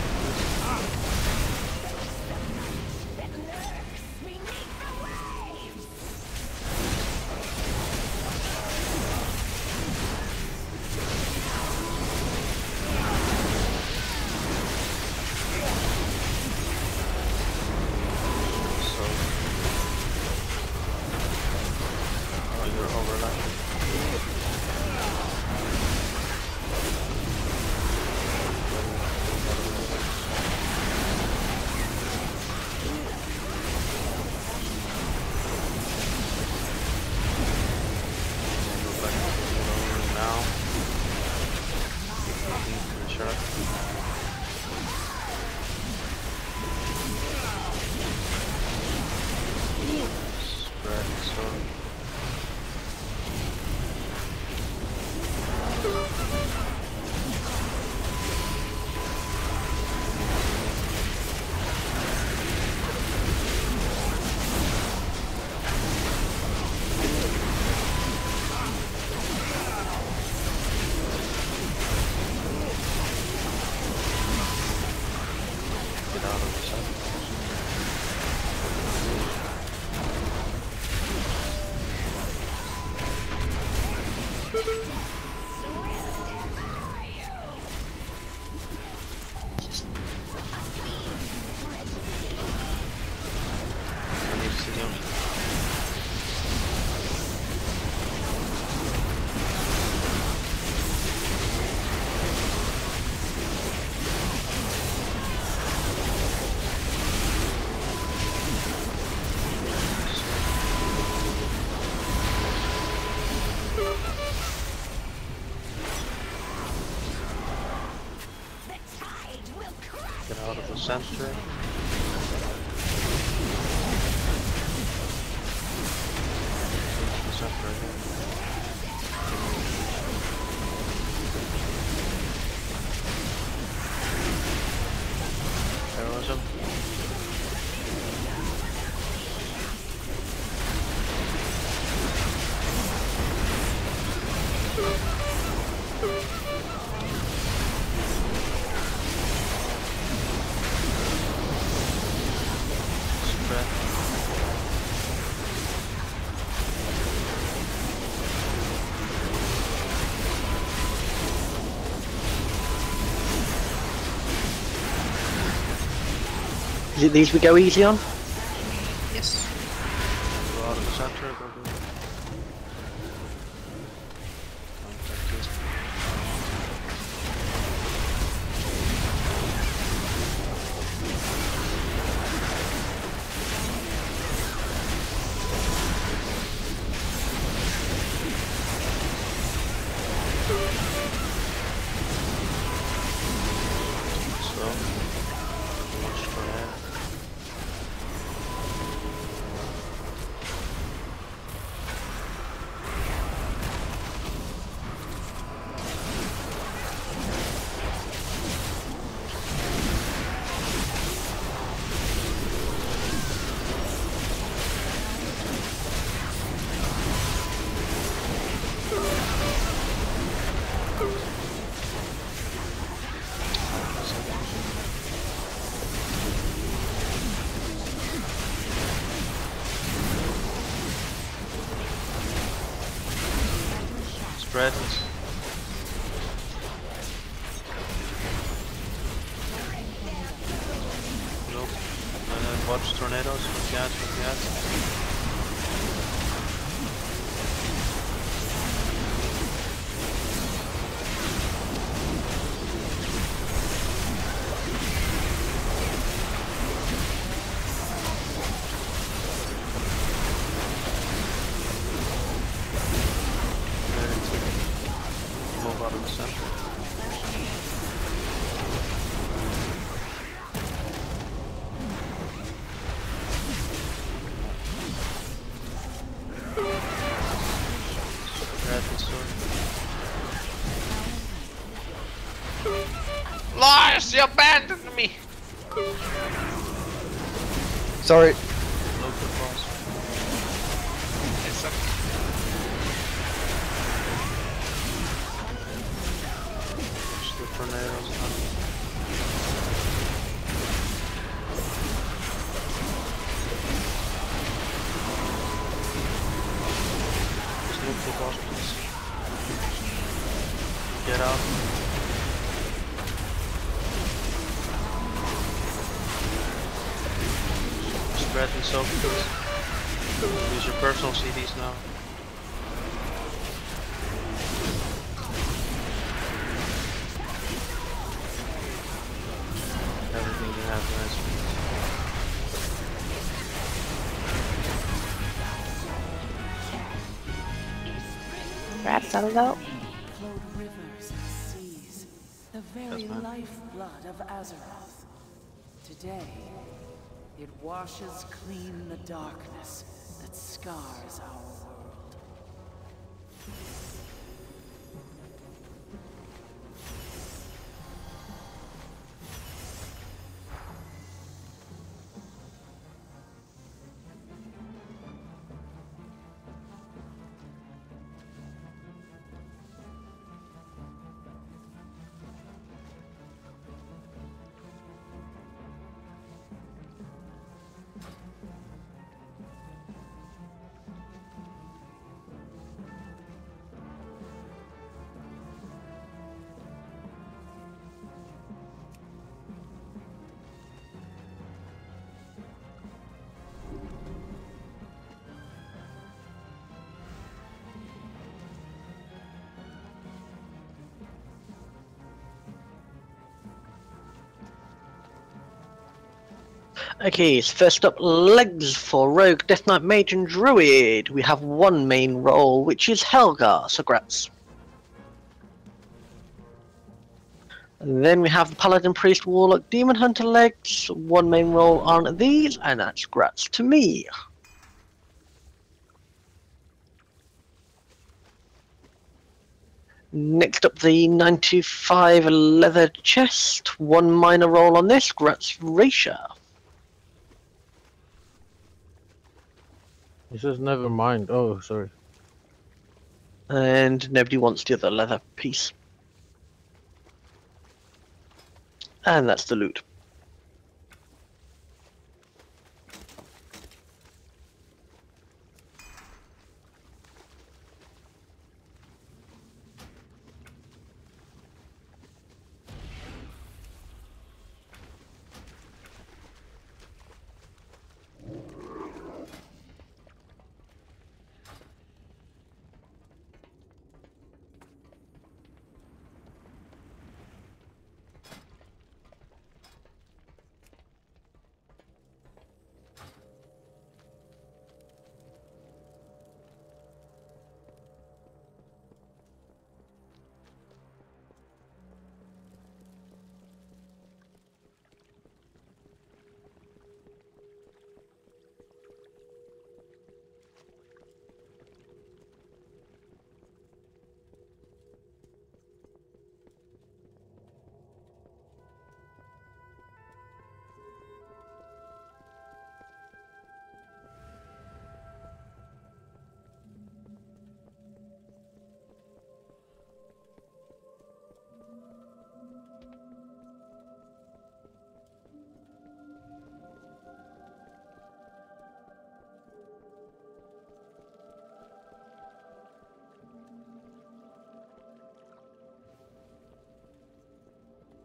Get out of the center. Heroism. Is it these we go easy on? Yes. Go out of the center, go to spread. out of the center. Red and sword. Lars, you abandoned me! Sorry. Local boss. It's okay. Push the tornadoes down. Just look the boss, please. Get out. Spread and soak, please. Use your personal CDs now. Everything you have, guys. Rats out out. Flowed rivers and seas, the very Yes, ma'am. lifeblood of Azeroth. Today, it washes clean the darkness that scars our world. Okay, so first up, legs for Rogue, Death Knight, Mage, and Druid. We have one main role, which is Helgar, so grats. And then we have the Paladin, Priest, Warlock, Demon Hunter legs. One main role on these, and that's grats to me. Next up, the 95 leather chest. One minor role on this, grats Raisha. He says never mind. Oh, sorry. And nobody wants the other leather piece. And that's the loot.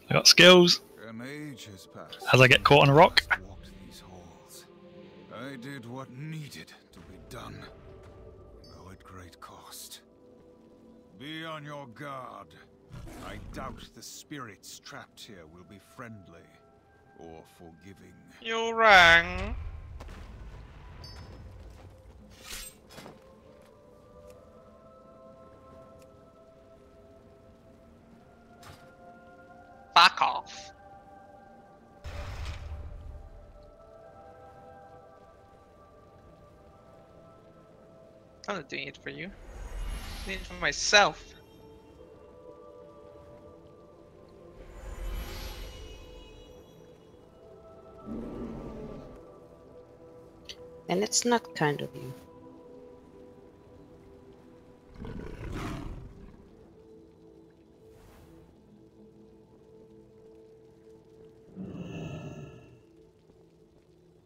I got skills. An age has passed As I get caught on a rock. since I walked these halls. I did what needed to be done, though at great cost. Be on your guard. I doubt the spirits trapped here will be friendly or forgiving. You rang. off. I'm not doing it for you. I'm doing it for myself. And it's not kind of you.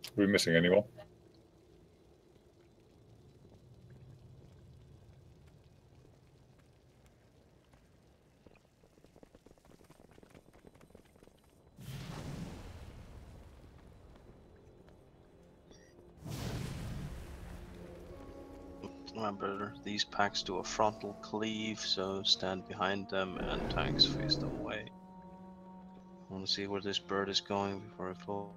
Are we missing anyone? Remember, these packs do a frontal cleave, so stand behind them and tanks face them away. I want to see where this bird is going before I fall.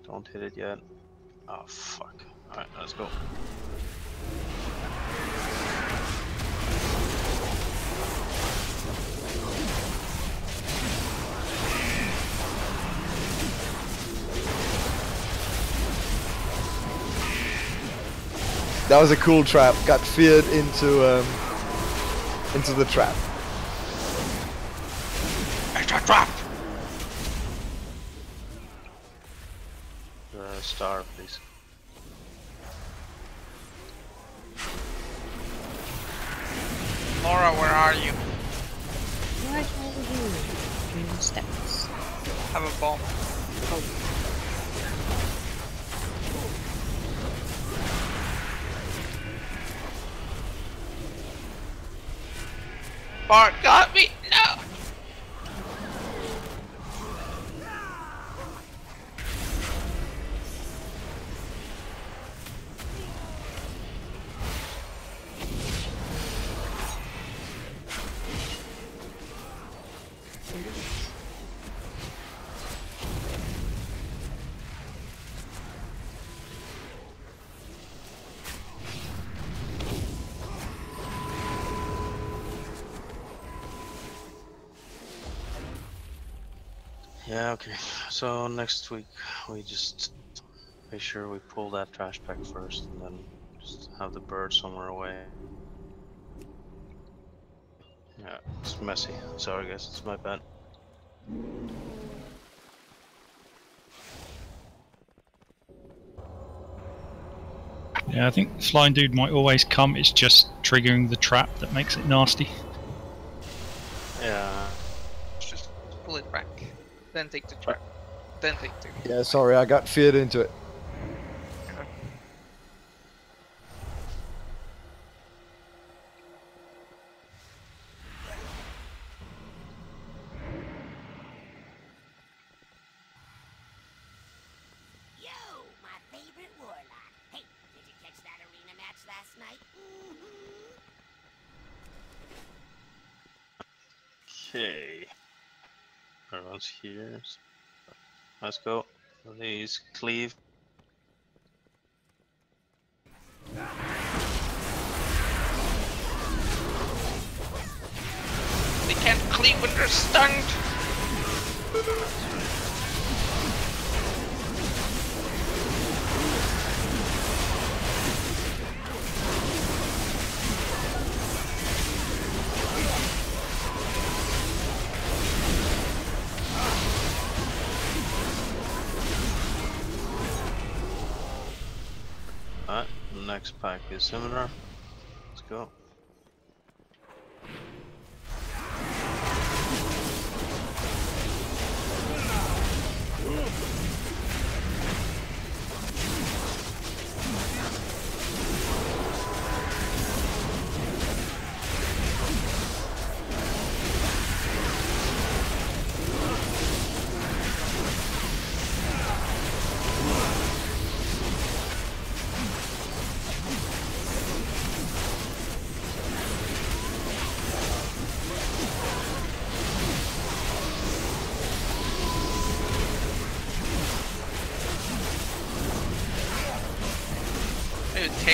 Don't hit it yet. Oh fuck. Alright, let's go. That was a cool trap. Got feared into the trap. Extra trap! Star, please. Laura, where are you? Right over here. Between the steps. Have a bomb. Oh. Bart got me! No! Yeah, okay. So next week we just make sure we pull that trash pack first and then just have the bird somewhere away. Yeah, it's messy. Sorry guys, it's my bad. Yeah, I think Flying Dude might always come. It's just triggering the trap that makes it nasty. Yeah. Just pull it back. Then take the trap. Then take the... Yeah, sorry, I got feared into it. Yo, my favorite warlock. Hey, did you catch that arena match last night? Okay. Everyone's here. Let's go. Please cleave. They can't cleave when they're stunned! Alright, the next pack is similar. Let's go.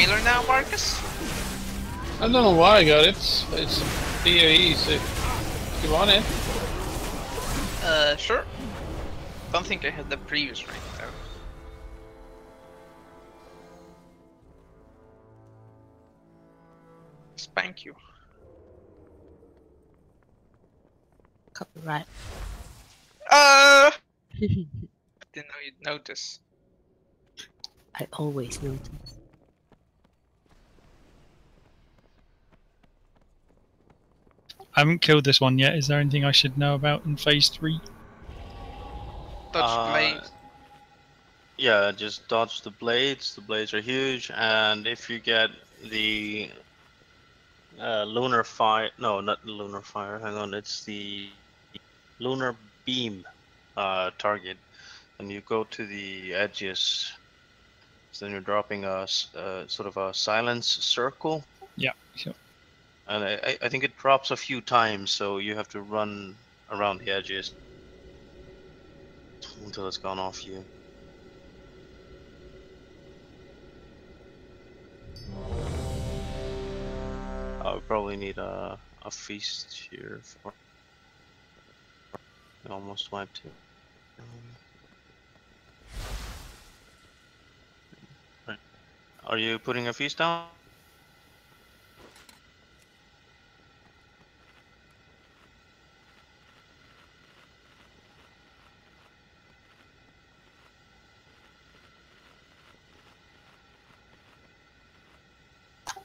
healer now, Marcus? I don't know why I got it. It's BAE, so if you want it. Sure. Don't think I had the previous rank though. Spank you. Copyright. Didn't know you'd notice. I always notice. I haven't killed this one yet. Is there anything I should know about in phase 3? Dodge blade. Yeah, just dodge the blades. The blades are huge, and if you get the lunar fire, no, not the lunar fire. Hang on, it's the lunar beam target, and you go to the edges. So then you're dropping a sort of a silence circle. Yeah, sure. And I think it drops a few times, so you have to run around the edges until it's gone off you. I'll probably need a feast here for. I almost wiped it. Right. Are you putting a feast down?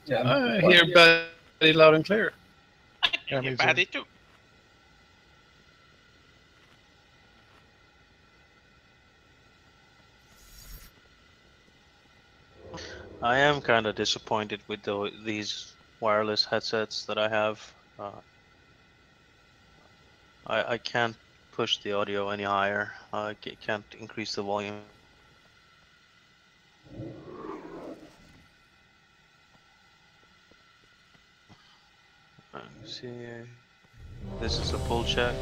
Yeah, I hear Batty loud and clear. I hear Batty too. I am kind of disappointed with these wireless headsets that I have. I can't push the audio any higher. I can't increase the volume. See, this is a pull check.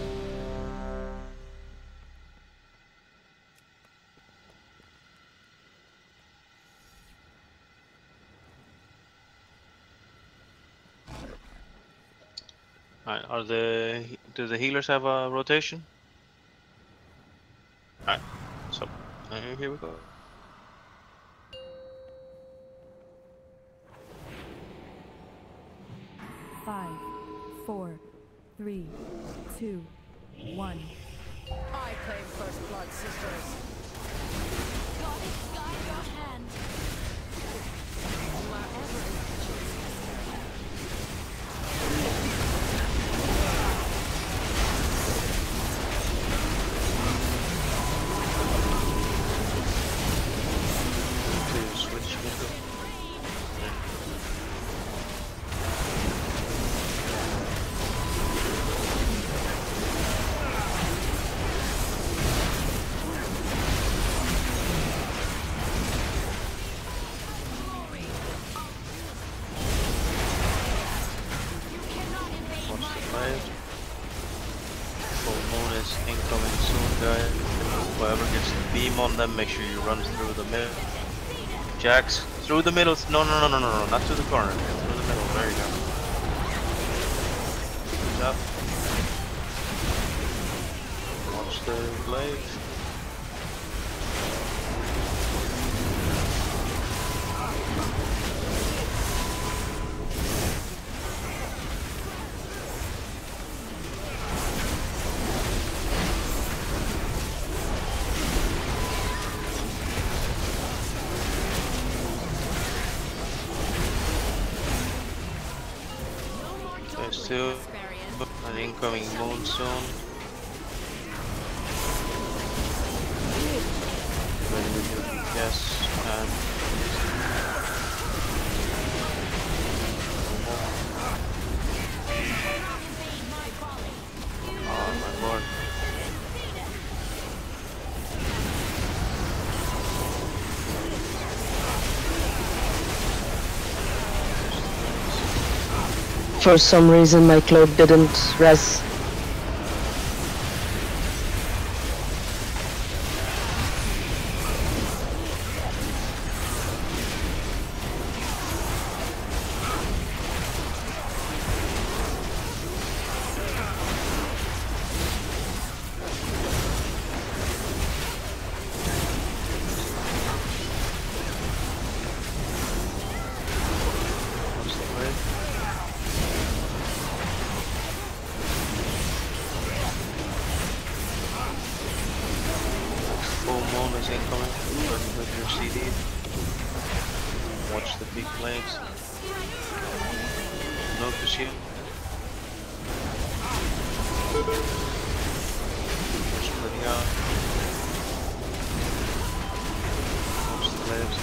Alright, do the healers have a rotation? Alright, so here we go. Five, 4, 3, 2, 1. I claim first blood, sisters. Goddess, guide your hand. Wherever is on them, make sure you run through the middle. Jax, through the middle. No, not through the corner. Through the middle. There you go. Good job. Watch the blade. An incoming monsoon. Yes, and oh my lord. For some reason my cloak didn't res. Noise incoming. Working with your CD. Watch the big blades. Note the shield. We're splitting out. Watch the blades.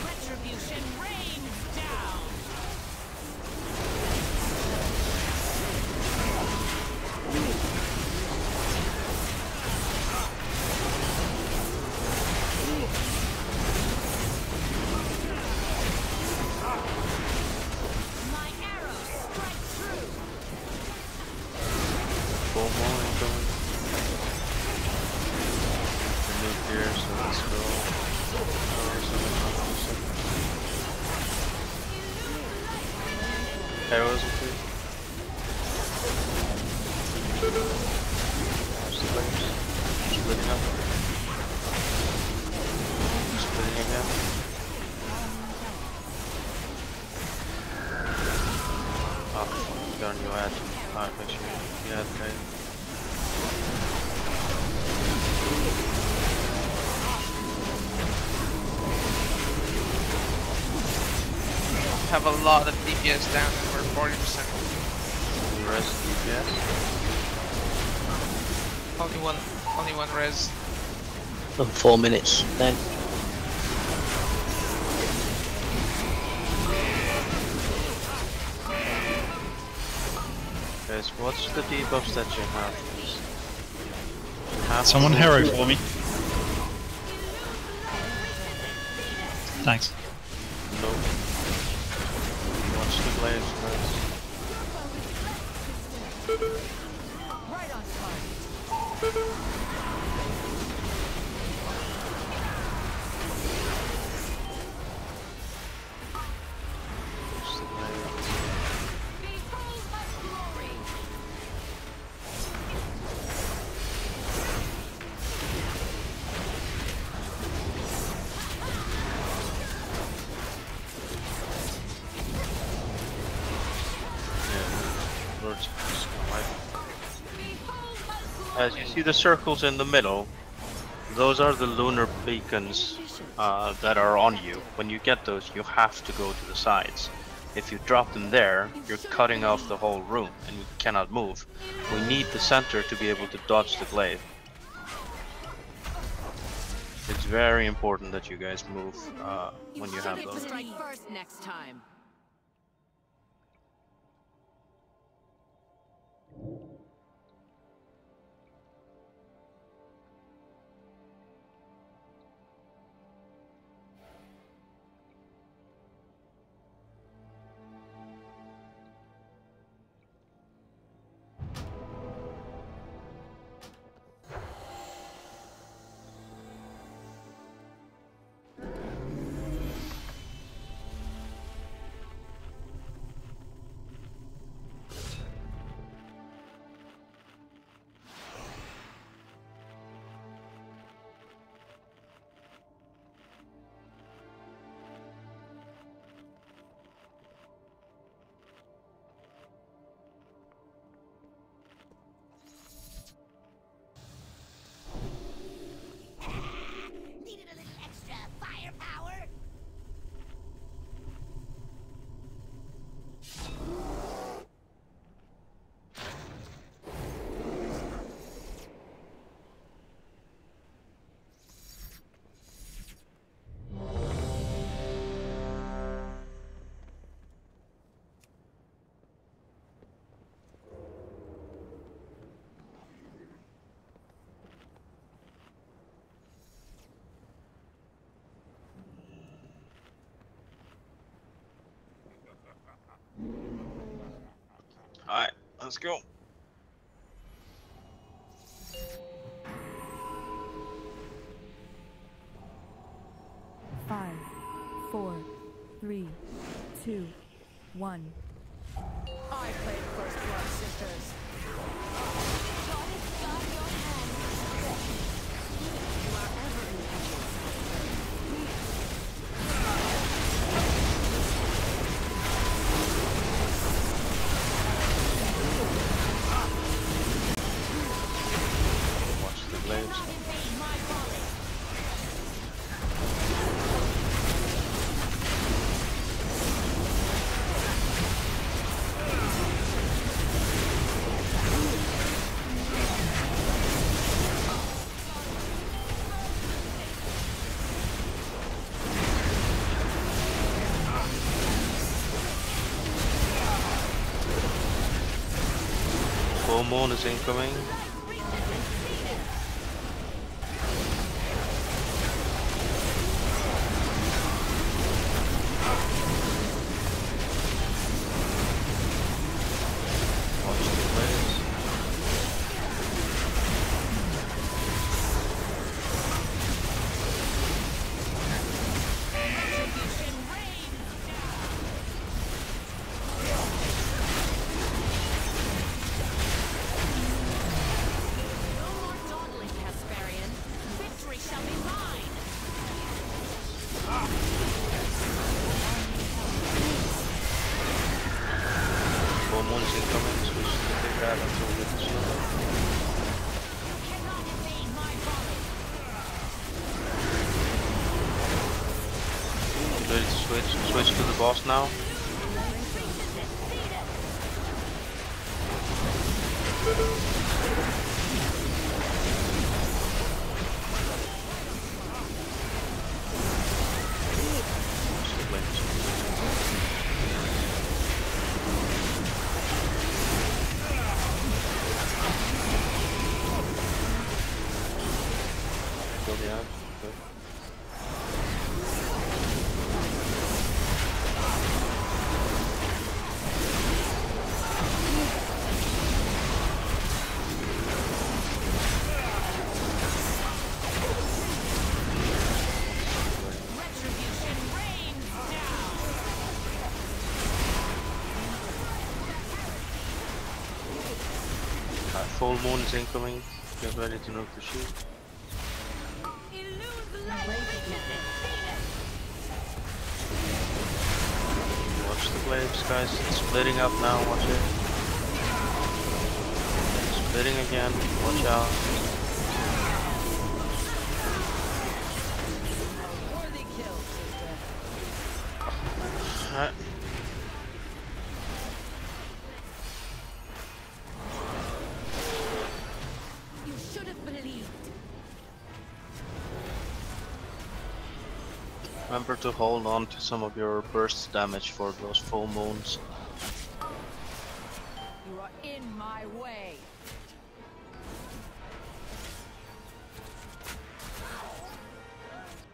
Retribution rains down. My arrows strike true. 4 more incoming. The nuclear, so let's go. Arrows will be. Splitting up. Splitting again. Oh, fuck, got a new ad. Alright, make sure you add trade. Have a lot of DPS down and we're 40%. The rest DPS. Only one res. And 4 minutes then. Guys, what's the debuffs that you have? Someone hero for me. Thanks. No. Watch the blades, guys. Right on target. Watch the blades. Behold my glory. Lord's As you see the circles in the middle, those are the lunar beacons that are on you. When you get those, you have to go to the sides. If you drop them there, you're cutting off the whole room and you cannot move. We need the center to be able to dodge the glaive. It's very important that you guys move when you have those. Strike first next time. Needed a little extra firepower. Alright, let's go. Five, 4, 3, 2, 1. I played first blood, sisters. Full moon is incoming. Watch the waves. Full moon is incoming, so we should take that until we get the shield up. Ready to switch to the boss now. Kill the ant. Good. Full moon is incoming. Get ready to nuke the shield. Watch the waves, guys. It's splitting up now. Watch it. Splitting again. Watch out. Alright. You should have believed. Remember to hold on to some of your burst damage for those full moons. You are in my way.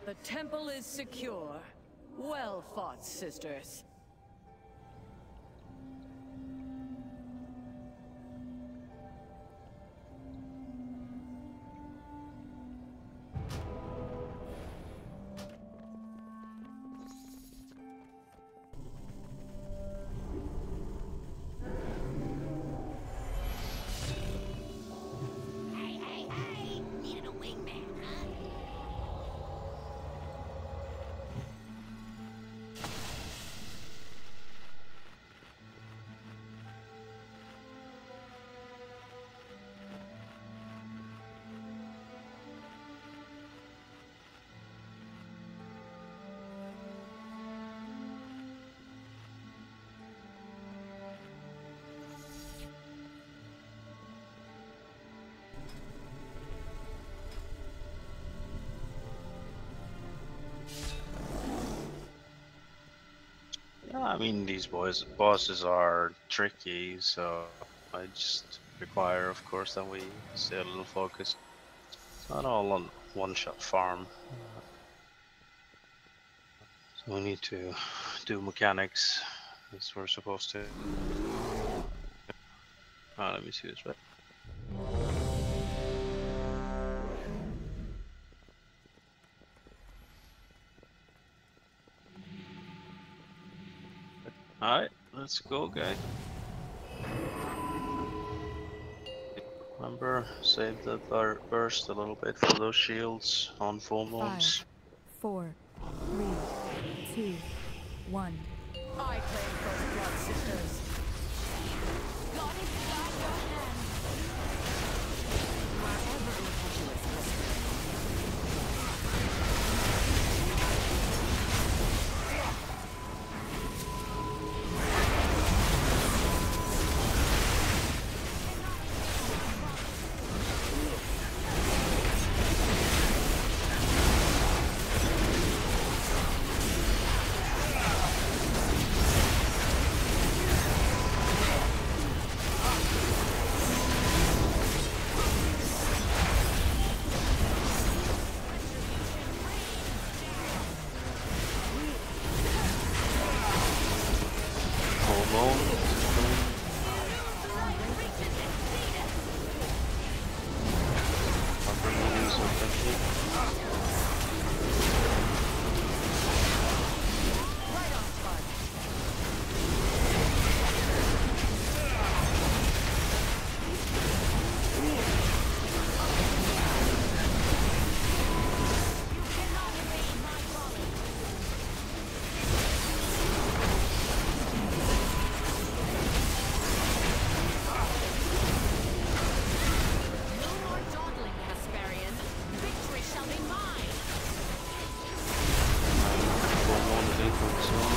The temple is secure. Well fought, sisters. Needed a wingman, huh? Yeah, I mean these bosses are tricky, so I just require, of course, that we stay a little focused. It's not all on one-shot farm. So we need to do mechanics as we're supposed to. Let me see this right. Alright, let's go, guys. Remember, save the burst a little bit for those shields on full moons. 5, 4, 3, 2, 1. I claim first blood, sisters. God is inside your hand. You are ever impetuous, moon. Upper medium, something.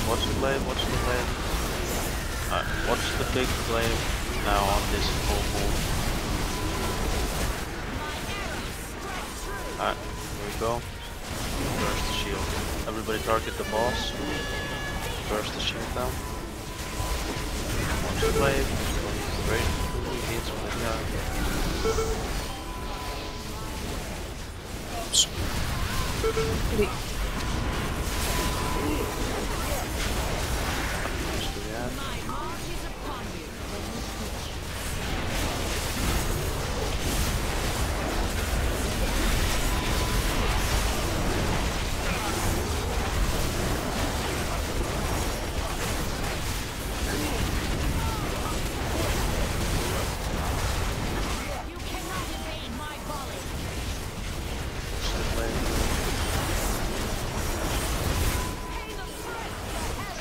Watch the blade, watch the blade. Watch the big blade now on this full moon. Alright, here we go. Burst the shield. Everybody target the boss. Burst the shield down. Watch the blade. Great. Hits with the guy.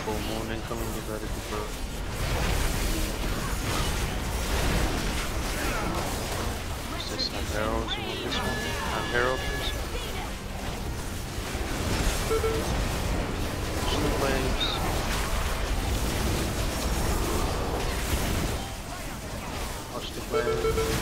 Full moon incoming, get ready to burn. Is this an arrow? Is this one? An arrow, please. Watch the waves. Watch the waves.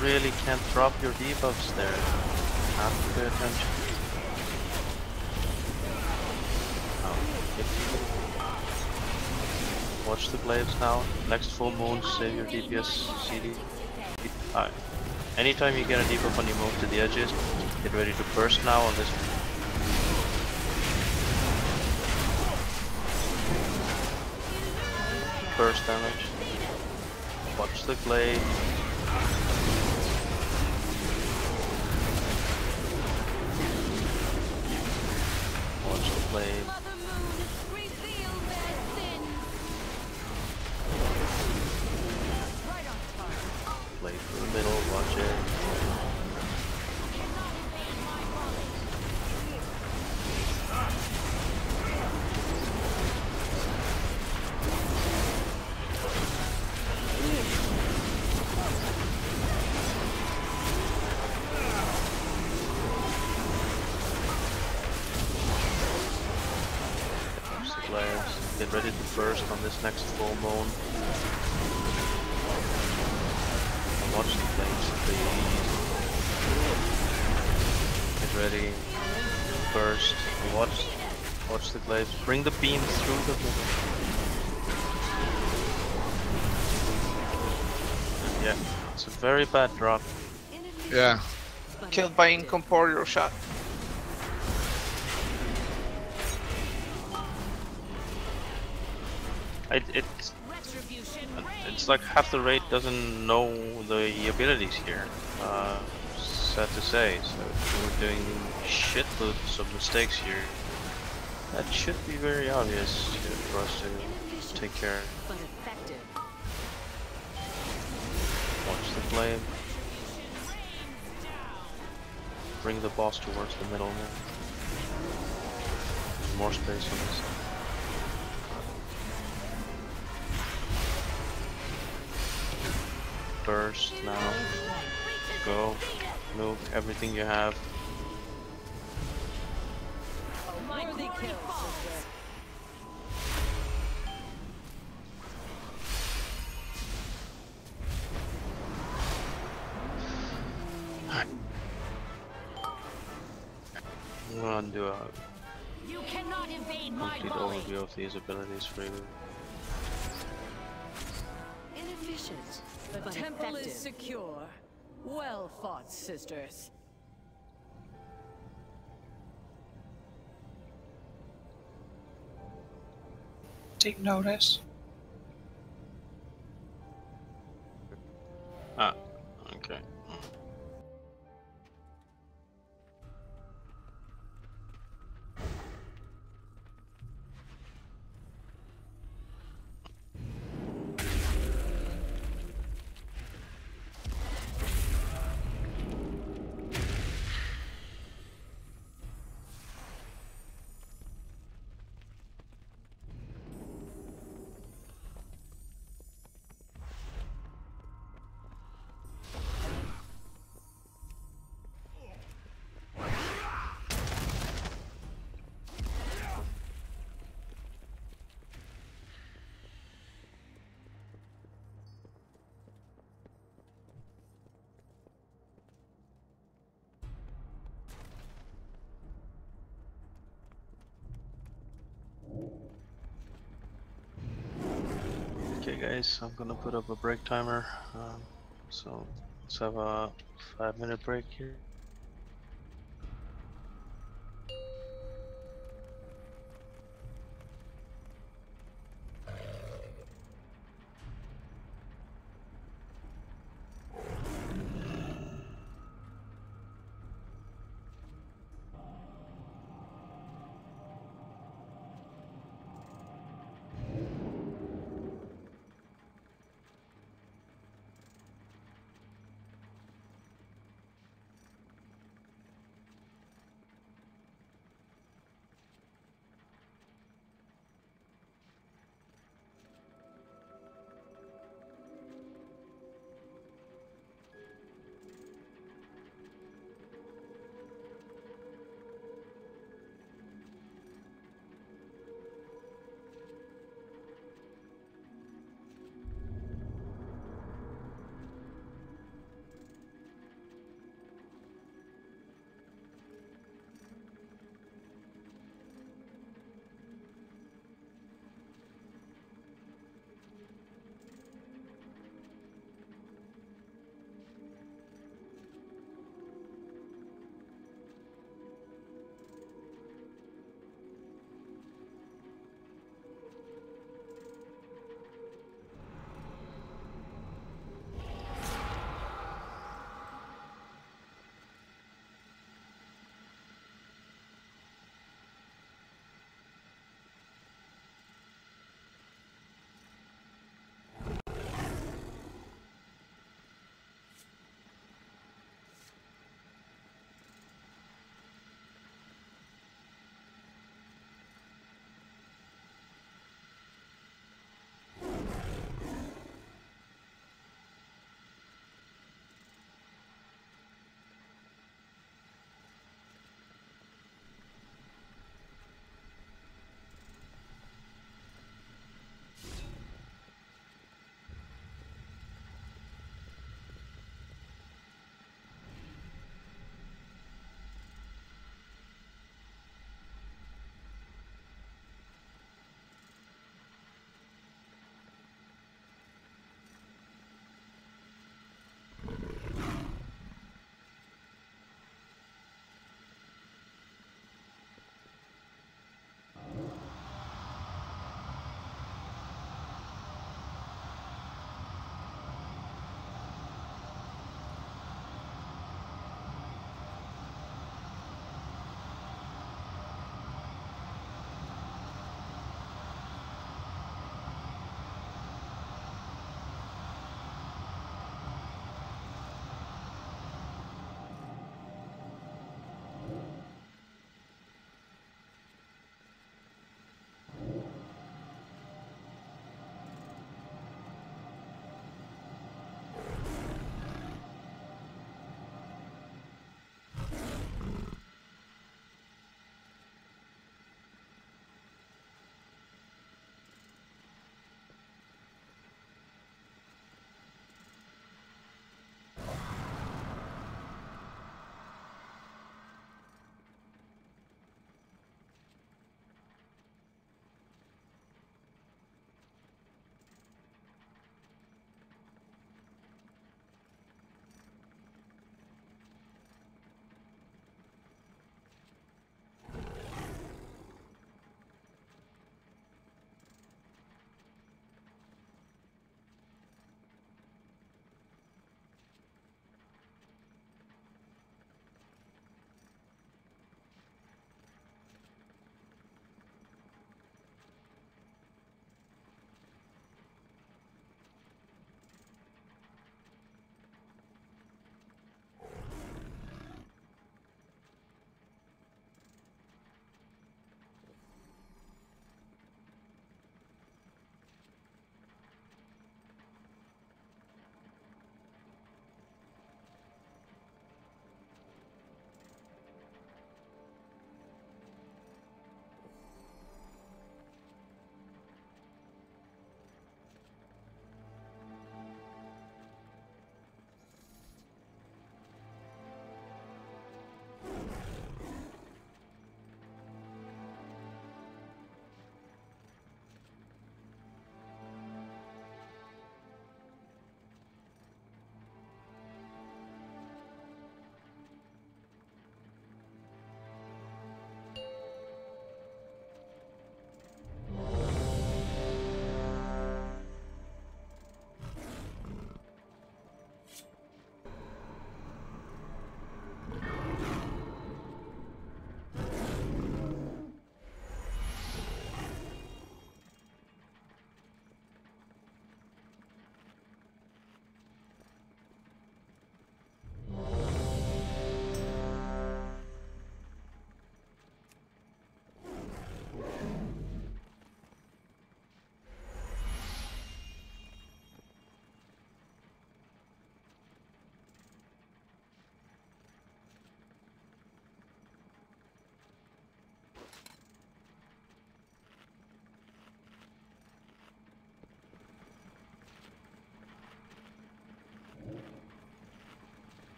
Really can't drop your debuffs there. Have to pay attention. Watch the blades now. Next full moon, save your DPS CD. Alright. Anytime you get a debuff when you move to the edges, get ready to burst now on this. Burst damage. Watch the blade. Watch the blade. Blade through the middle, watch it. Get ready to burst on this next full moon. And watch the flames, please. Get ready. Burst. Watch the glaives. Bring the beam through the middle. Yeah, it's a very bad drop. Yeah. Killed by incorporeal shot. It's like half the raid doesn't know the abilities here. Sad to say. So we're doing shitloads of mistakes here. That should be very obvious for us to take care. Watch the flame. Bring the boss towards the middle. There's more space on this side. Burst now. Go. Nuke everything you have. I'm gonna do a You cannot evade my complete volley. overview of these abilities for you. Inefficient, the temple is secure. Well fought, sisters. Take notice. Ah, okay. Okay guys, I'm gonna put up a break timer. So let's have a 5-minute break here.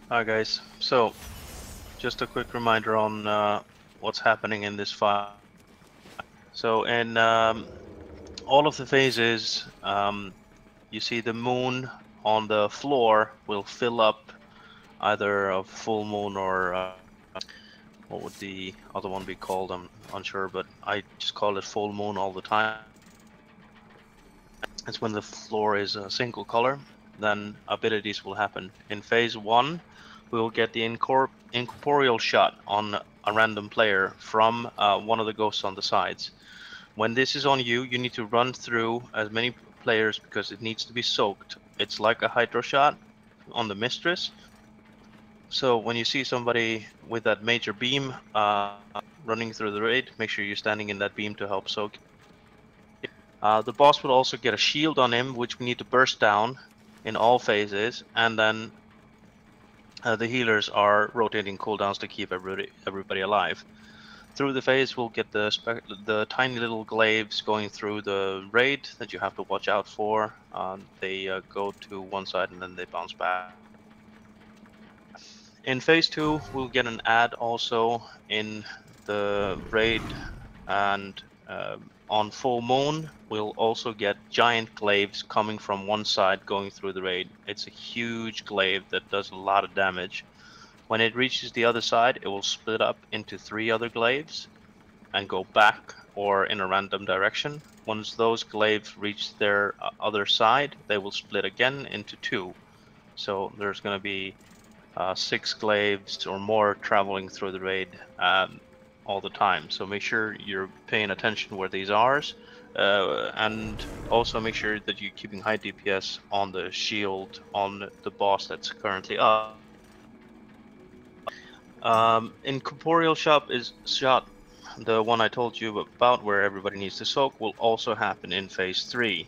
Alright guys, so just a quick reminder on what's happening in this fight. So in all of the phases, you see the moon on the floor will fill up either a full moon or what would the other one be called? I'm unsure, but I just call it full moon all the time. It's when the floor is a single color, then abilities will happen. In phase 1, we will get the incorporeal shot on a random player from one of the ghosts on the sides. When this is on you, you need to run through as many players because it needs to be soaked. It's like a hydro shot on the mistress. So when you see somebody with that major beam running through the raid, make sure you're standing in that beam to help soak. The boss will also get a shield on him, which we need to burst down in all phases, and then the healers are rotating cooldowns to keep everybody alive. Through the phase, we'll get the tiny little glaives going through the raid that you have to watch out for. They go to one side and then they bounce back. In phase 2, we'll get an ad also in the raid, and on full moon, we'll also get giant glaives coming from one side going through the raid. It's a huge glaive that does a lot of damage. When it reaches the other side, it will split up into 3 other glaives and go back or in a random direction. Once those glaives reach their other side, they will split again into 2. So there's going to be 6 glaives or more traveling through the raid all the time. So make sure you're paying attention where these are, and also make sure that you're keeping high DPS on the shield on the boss that's currently up. Incorporeal shot, the one I told you about where everybody needs to soak, will also happen in phase 3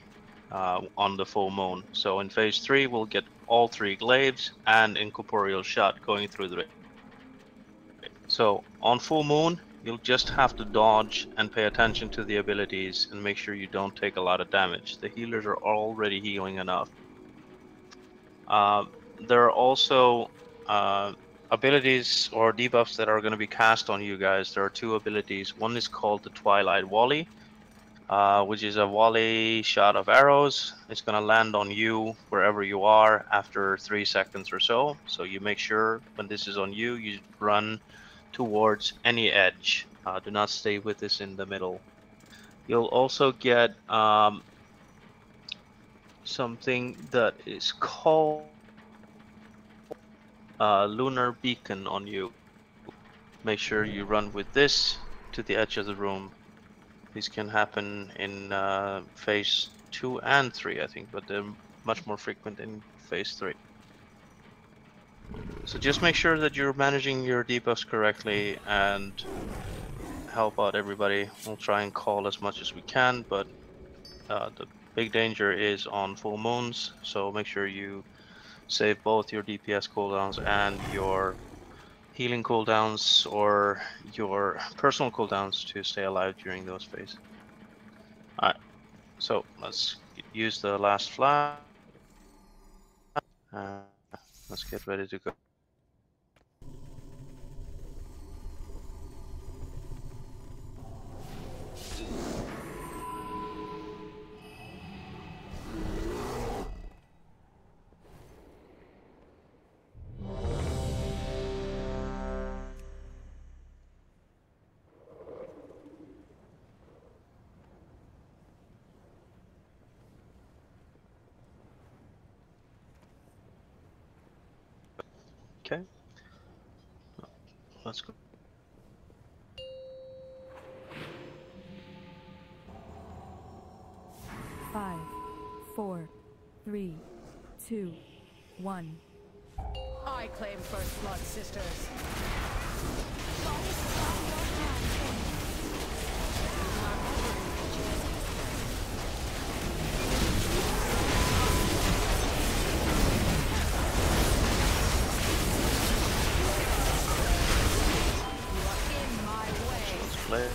on the full moon. So in phase 3, we'll get all 3 glaives and incorporeal shot going through the raid. So on full moon, you'll just have to dodge and pay attention to the abilities and make sure you don't take a lot of damage. The healers are already healing enough. There are also abilities or debuffs that are going to be cast on you guys. There are 2 abilities. One is called the Twilight Volley, which is a volley shot of arrows. It's going to land on you wherever you are after 3 seconds or so. So you make sure when this is on you, you run towards any edge. Do not stay with this in the middle. You'll also get something that is called Lunar Beacon on you. Make sure you run with this to the edge of the room. These can happen in phase 2 and 3, I think, but they're much more frequent in phase 3. So just make sure that you're managing your debuffs correctly and help out everybody. We'll try and call as much as we can, but the big danger is on full moons, so make sure you save both your DPS cooldowns and your healing cooldowns or your personal cooldowns to stay alive during those phases. Alright, so let's use the last flash. Let's get ready to go. Okay, let's go. Five, 4, 3, 2, 1. I claim first blood, sisters. Play.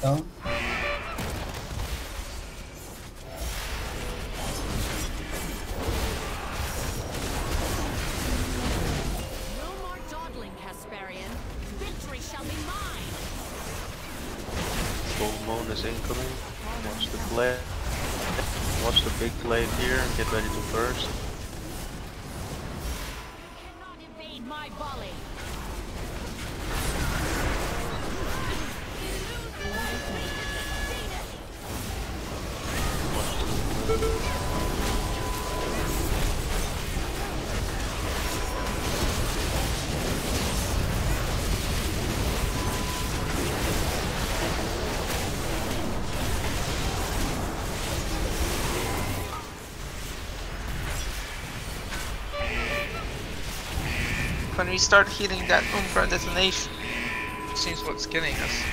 down. No more dawdling, Casparian. Victory shall be mine. Full moon is incoming. Watch the glaive. Watch the big glaive here and get ready to burst. Cannot evade my volley. When we start healing that Umbra detonation, seems what's killing us.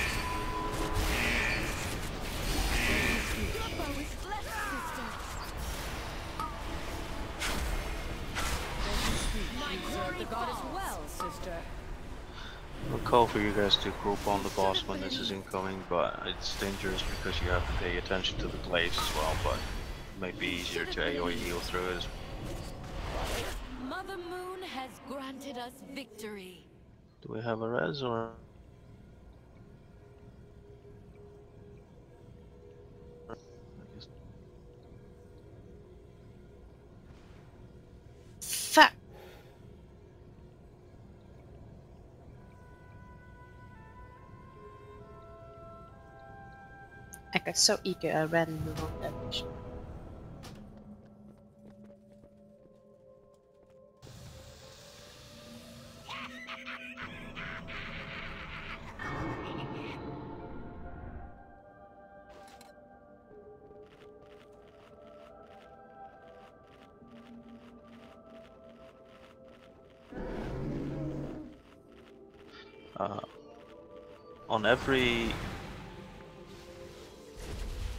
The goddess well, sister. I'll call for you guys to group on the boss when this is incoming, but it's dangerous because you have to pay attention to the glaives as well, but it might be easier to AoE heal through it. Mother Moon has granted us victory. Do we have a res or? Fuck. I got so eager I ran in the wrong direction.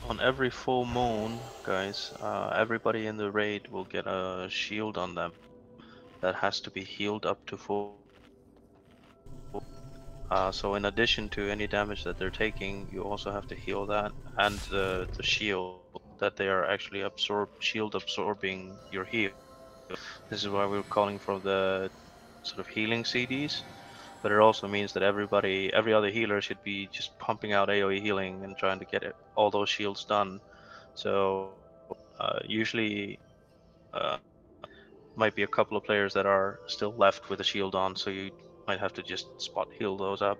On every full moon, guys, everybody in the raid will get a shield on them that has to be healed up to full. So in addition to any damage that they're taking, you also have to heal that and the shield that they are actually shield absorbing your heal. This is why we're calling for the sort of healing CDs. But it also means that every other healer should be just pumping out AoE healing and trying to get all those shields done. So usually might be a couple of players that are still left with a shield on, so you might have to just spot heal those up.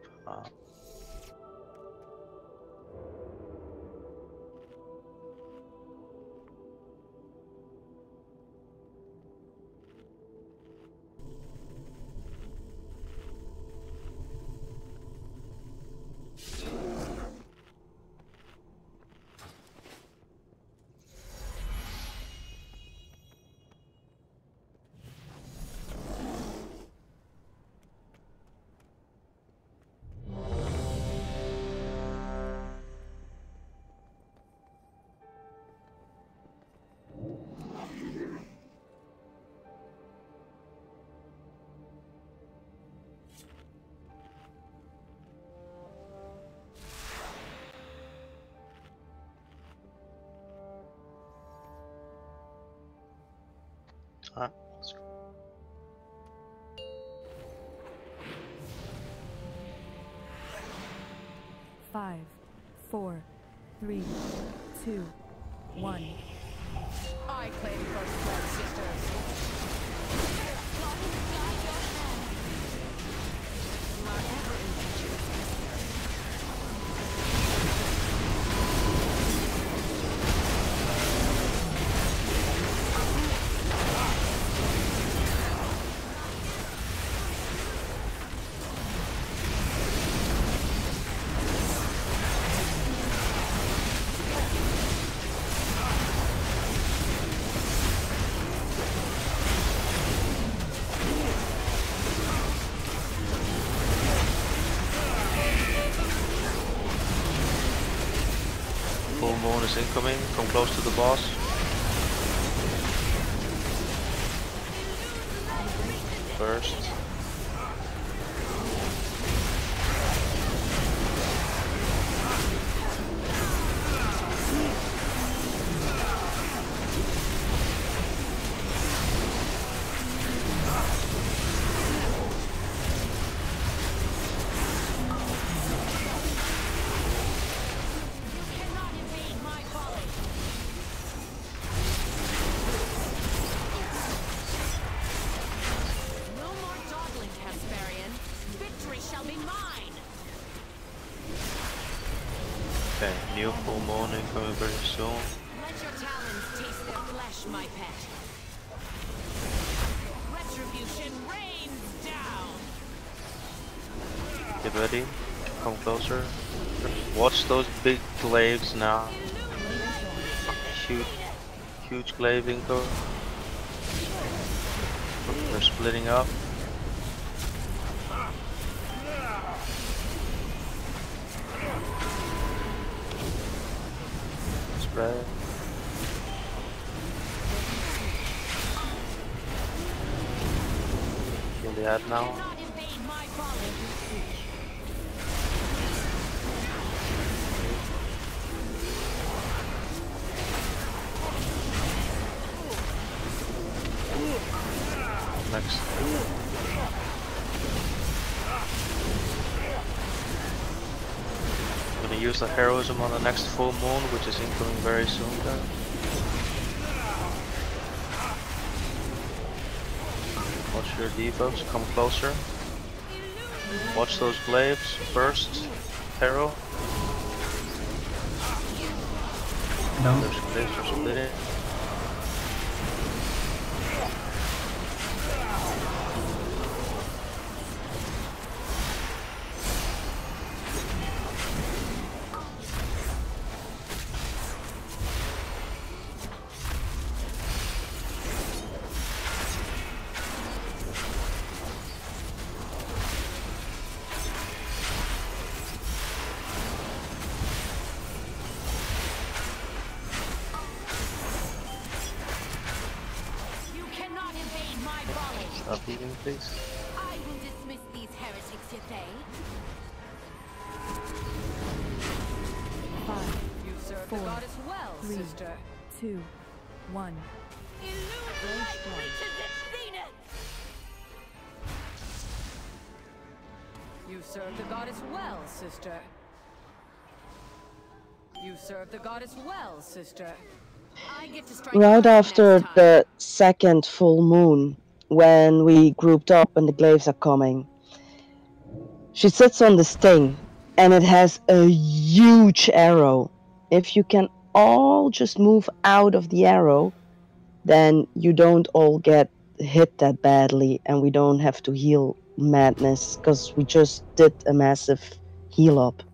Alright, let's go. Five, 4, 3, 2, 1. I claim first blood, sisters. Full moon is incoming. Come close to the boss. First. Okay, new full moon incoming very soon. Let your talons taste their flesh, my pet. Retribution rains down. Get ready. Come closer. Watch those big glaives now. Huge, huge glaive incoming. They're splitting up. Spread. Kill the ad now. Next. I'm gonna use the heroism on the next full moon, which is incoming very soon then. Watch your debuffs, come closer. Watch those glaives first. Hero. No. Those glaives are splitting. Stop eating, please. I will dismiss these heretics, Yathay. You serve the goddess well, 3, sister. 2, 1. Illusion reaches its zenith. You serve the goddess well, sister. You serve the goddess well, sister. I get to strike Right first after next time. the second full moon, when we grouped up and the glaives are coming, she sits on this thing and it has a huge arrow. If you can all just move out of the arrow, then you don't all get hit that badly and we don't have to heal madness because we just did a massive heal up.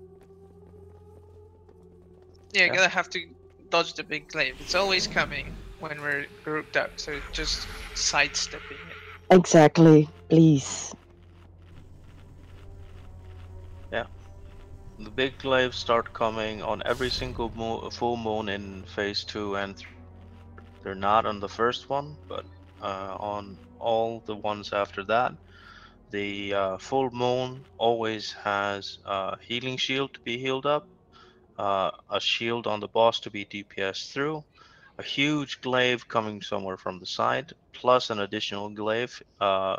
Yeah, you gotta have to dodge the big glaive. It's always coming when we're grouped up, so just sidestepping it. Exactly, please. Yeah. The big glaives start coming on every single full moon in phase 2 and 3. They're not on the first one, but on all the ones after that. The full moon always has a healing shield to be healed up, a shield on the boss to be DPS through, a huge glaive coming somewhere from the side, plus an additional glaive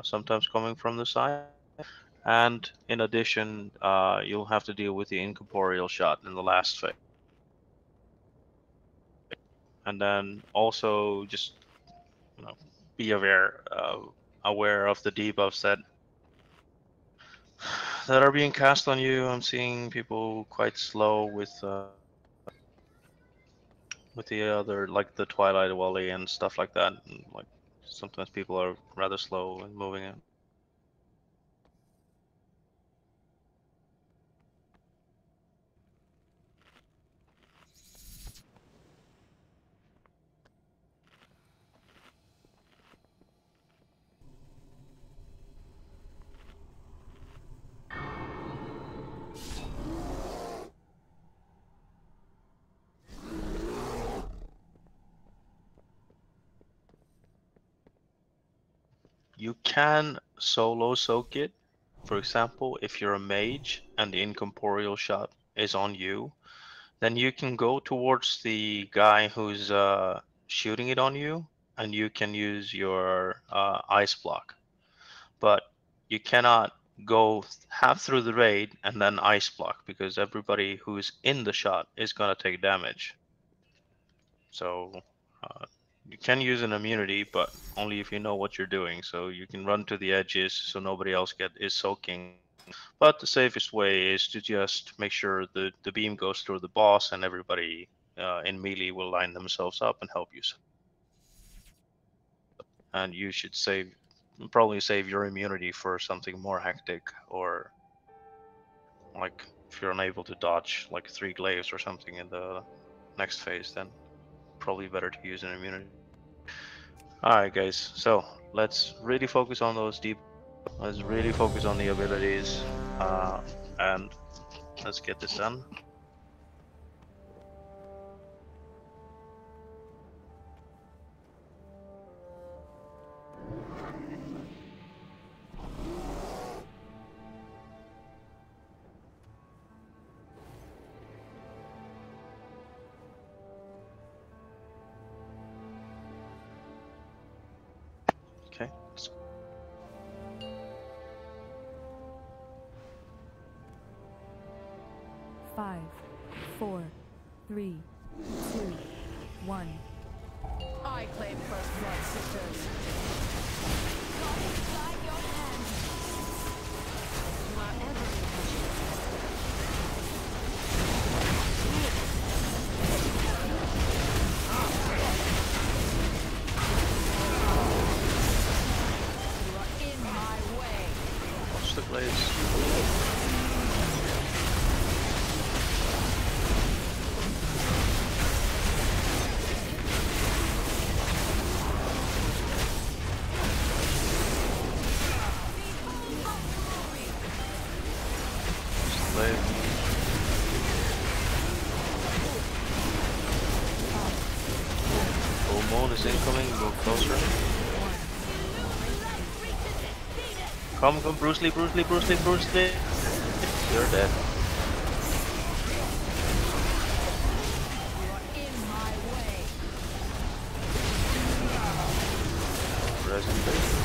sometimes coming from the side. And in addition, you'll have to deal with the incorporeal shot in the last phase. And then also just be aware of the debuffs that are being cast on you. I'm seeing people quite slow with the other, like the Twilight Wally and stuff like that. And, like sometimes people are rather slow in moving it. You can solo soak it. For example, if you're a mage and the incorporeal shot is on you, then you can go towards the guy who's shooting it on you, and you can use your ice block. But you cannot go half through the raid and then ice block, because everybody who's in the shot is gonna take damage. So you can use an immunity, but only if you know what you're doing. So you can run to the edges so nobody else is soaking. But the safest way is to just make sure the beam goes through the boss, and everybody in melee will line themselves up and help you. And you should probably save your immunity for something more hectic, or like if you're unable to dodge like 3 glaives or something in the next phase, then probably better to use an immunity. Alright guys, so let's really focus on those deep. Let's really focus on the abilities, and let's get this done. Okay. 5, 4, 3, 2, 1. I claim first blood, sisters. God inside your hands. You are ever you are in my way. Watch the blades. Full moon is incoming, go closer. Come, Bruce Lee, Bruce Lee, Bruce Lee, Bruce Lee. You're dead. Resident Evil.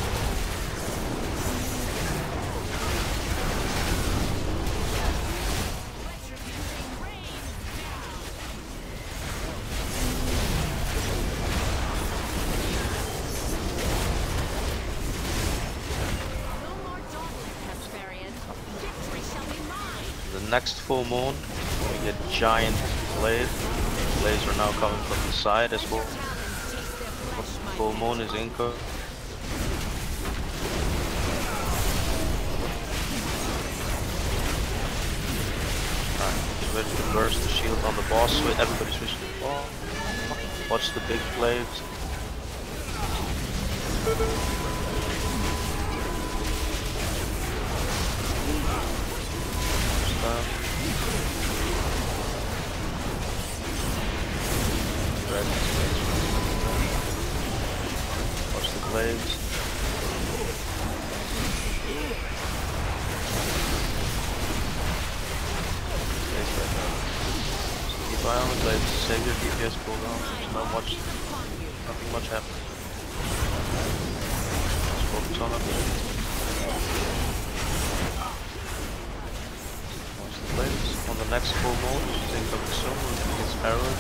Next full moon, we get giant blades. Blades are now coming from the side as well. Full moon is incoming. Alright, get ready to burst the shield on the boss. Everybody switch to the boss. Watch the big blades. Watch the blades. Keep eye on the blades. Save your DPS cooldown. Not much. Nothing much happens. Just focus on it. Blades on the next full moon, which is incoming soon, it's arrowed.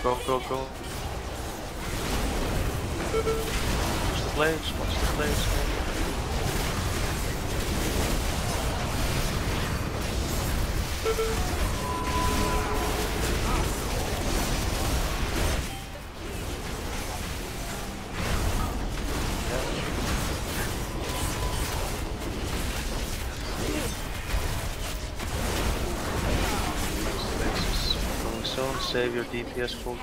Go, go, go. Watch the blades, watch the blades, man. Save your DPS full.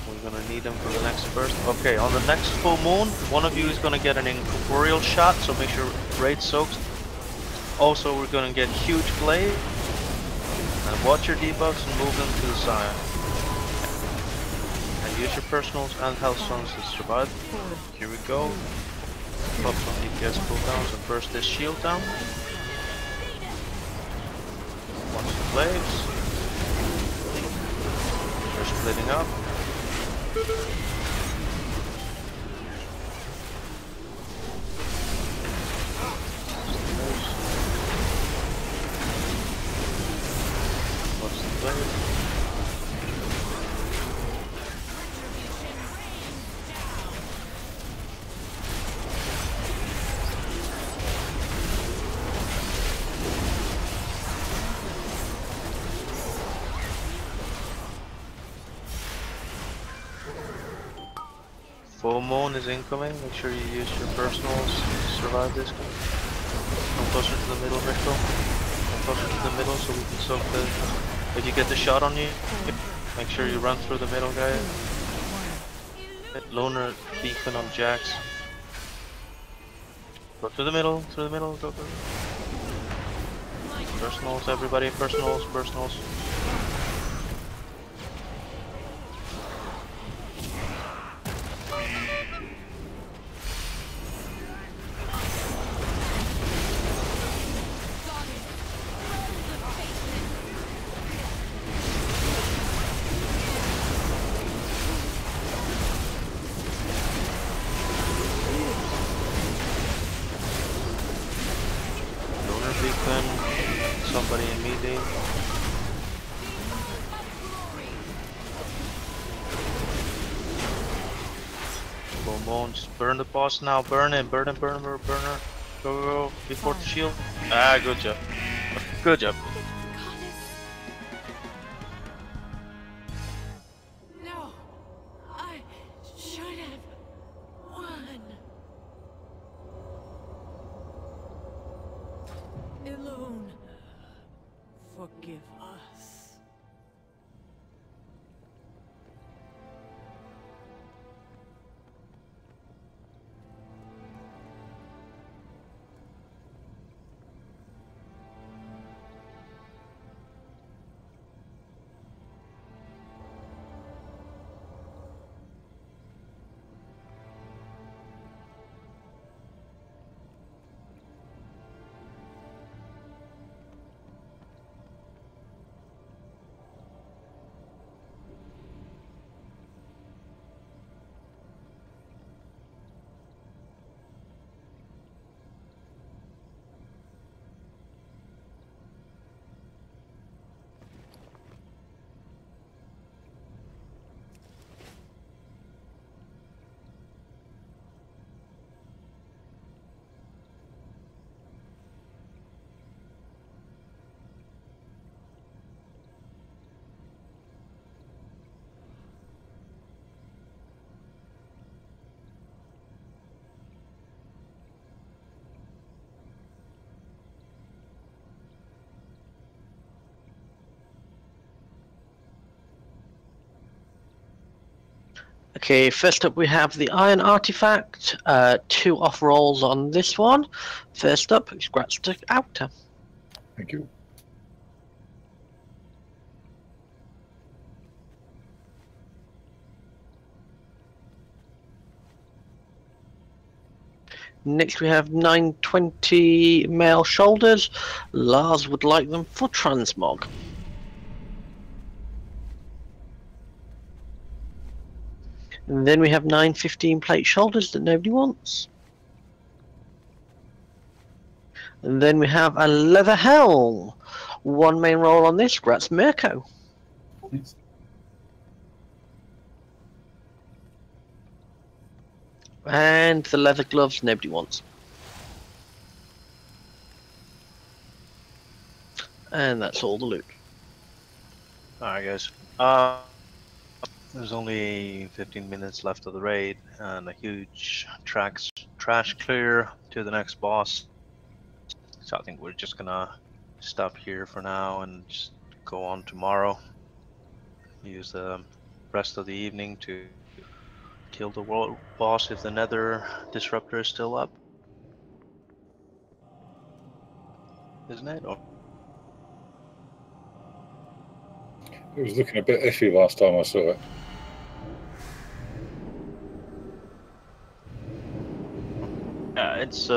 We're gonna need them for the next burst. Okay, on the next full moon, one of you is gonna get an incorporeal shot, so make sure raid soaks. Also, we're gonna get huge blade. And watch your debuffs and move them to the side. And use your personals and health stones to survive. Here we go. Pop some DPS cooldowns and burst this shield down. Watch the blades. Splitting up. Full moon is incoming. Make sure you use your personals to survive this guy. Come closer to the middle, Rico. Come closer to the middle so we can soak the... If you get the shot on you, make sure you run through the middle, guy. Loner beacon on Jax. Go to the middle, go. Personals, everybody, personals. Somebody in melee. Boom, boom, just burn the boss now. Burn her. Go, before the shield. Ah, good job. Good job. No, I should have won. Alone. Forgive us. Okay, first up we have the Iron Artifact. 2 off rolls on this one. First up, scratch the outer. Thank you. Next we have 920 male shoulders. Lars would like them for transmog. And then we have 915 plate shoulders that nobody wants. And then we have a leather helm. 1 main roll on this, Gratz Mirko. Yes. And the leather gloves nobody wants. And that's all the loot. Alright guys, there's only 15 minutes left of the raid and a huge trash clear to the next boss. So I think we're just gonna stop here for now and just go on tomorrow. Use the rest of the evening to kill the world boss if the nether disruptor is still up. Isn't it? Or It was looking a bit iffy last time I saw it. yeah, it's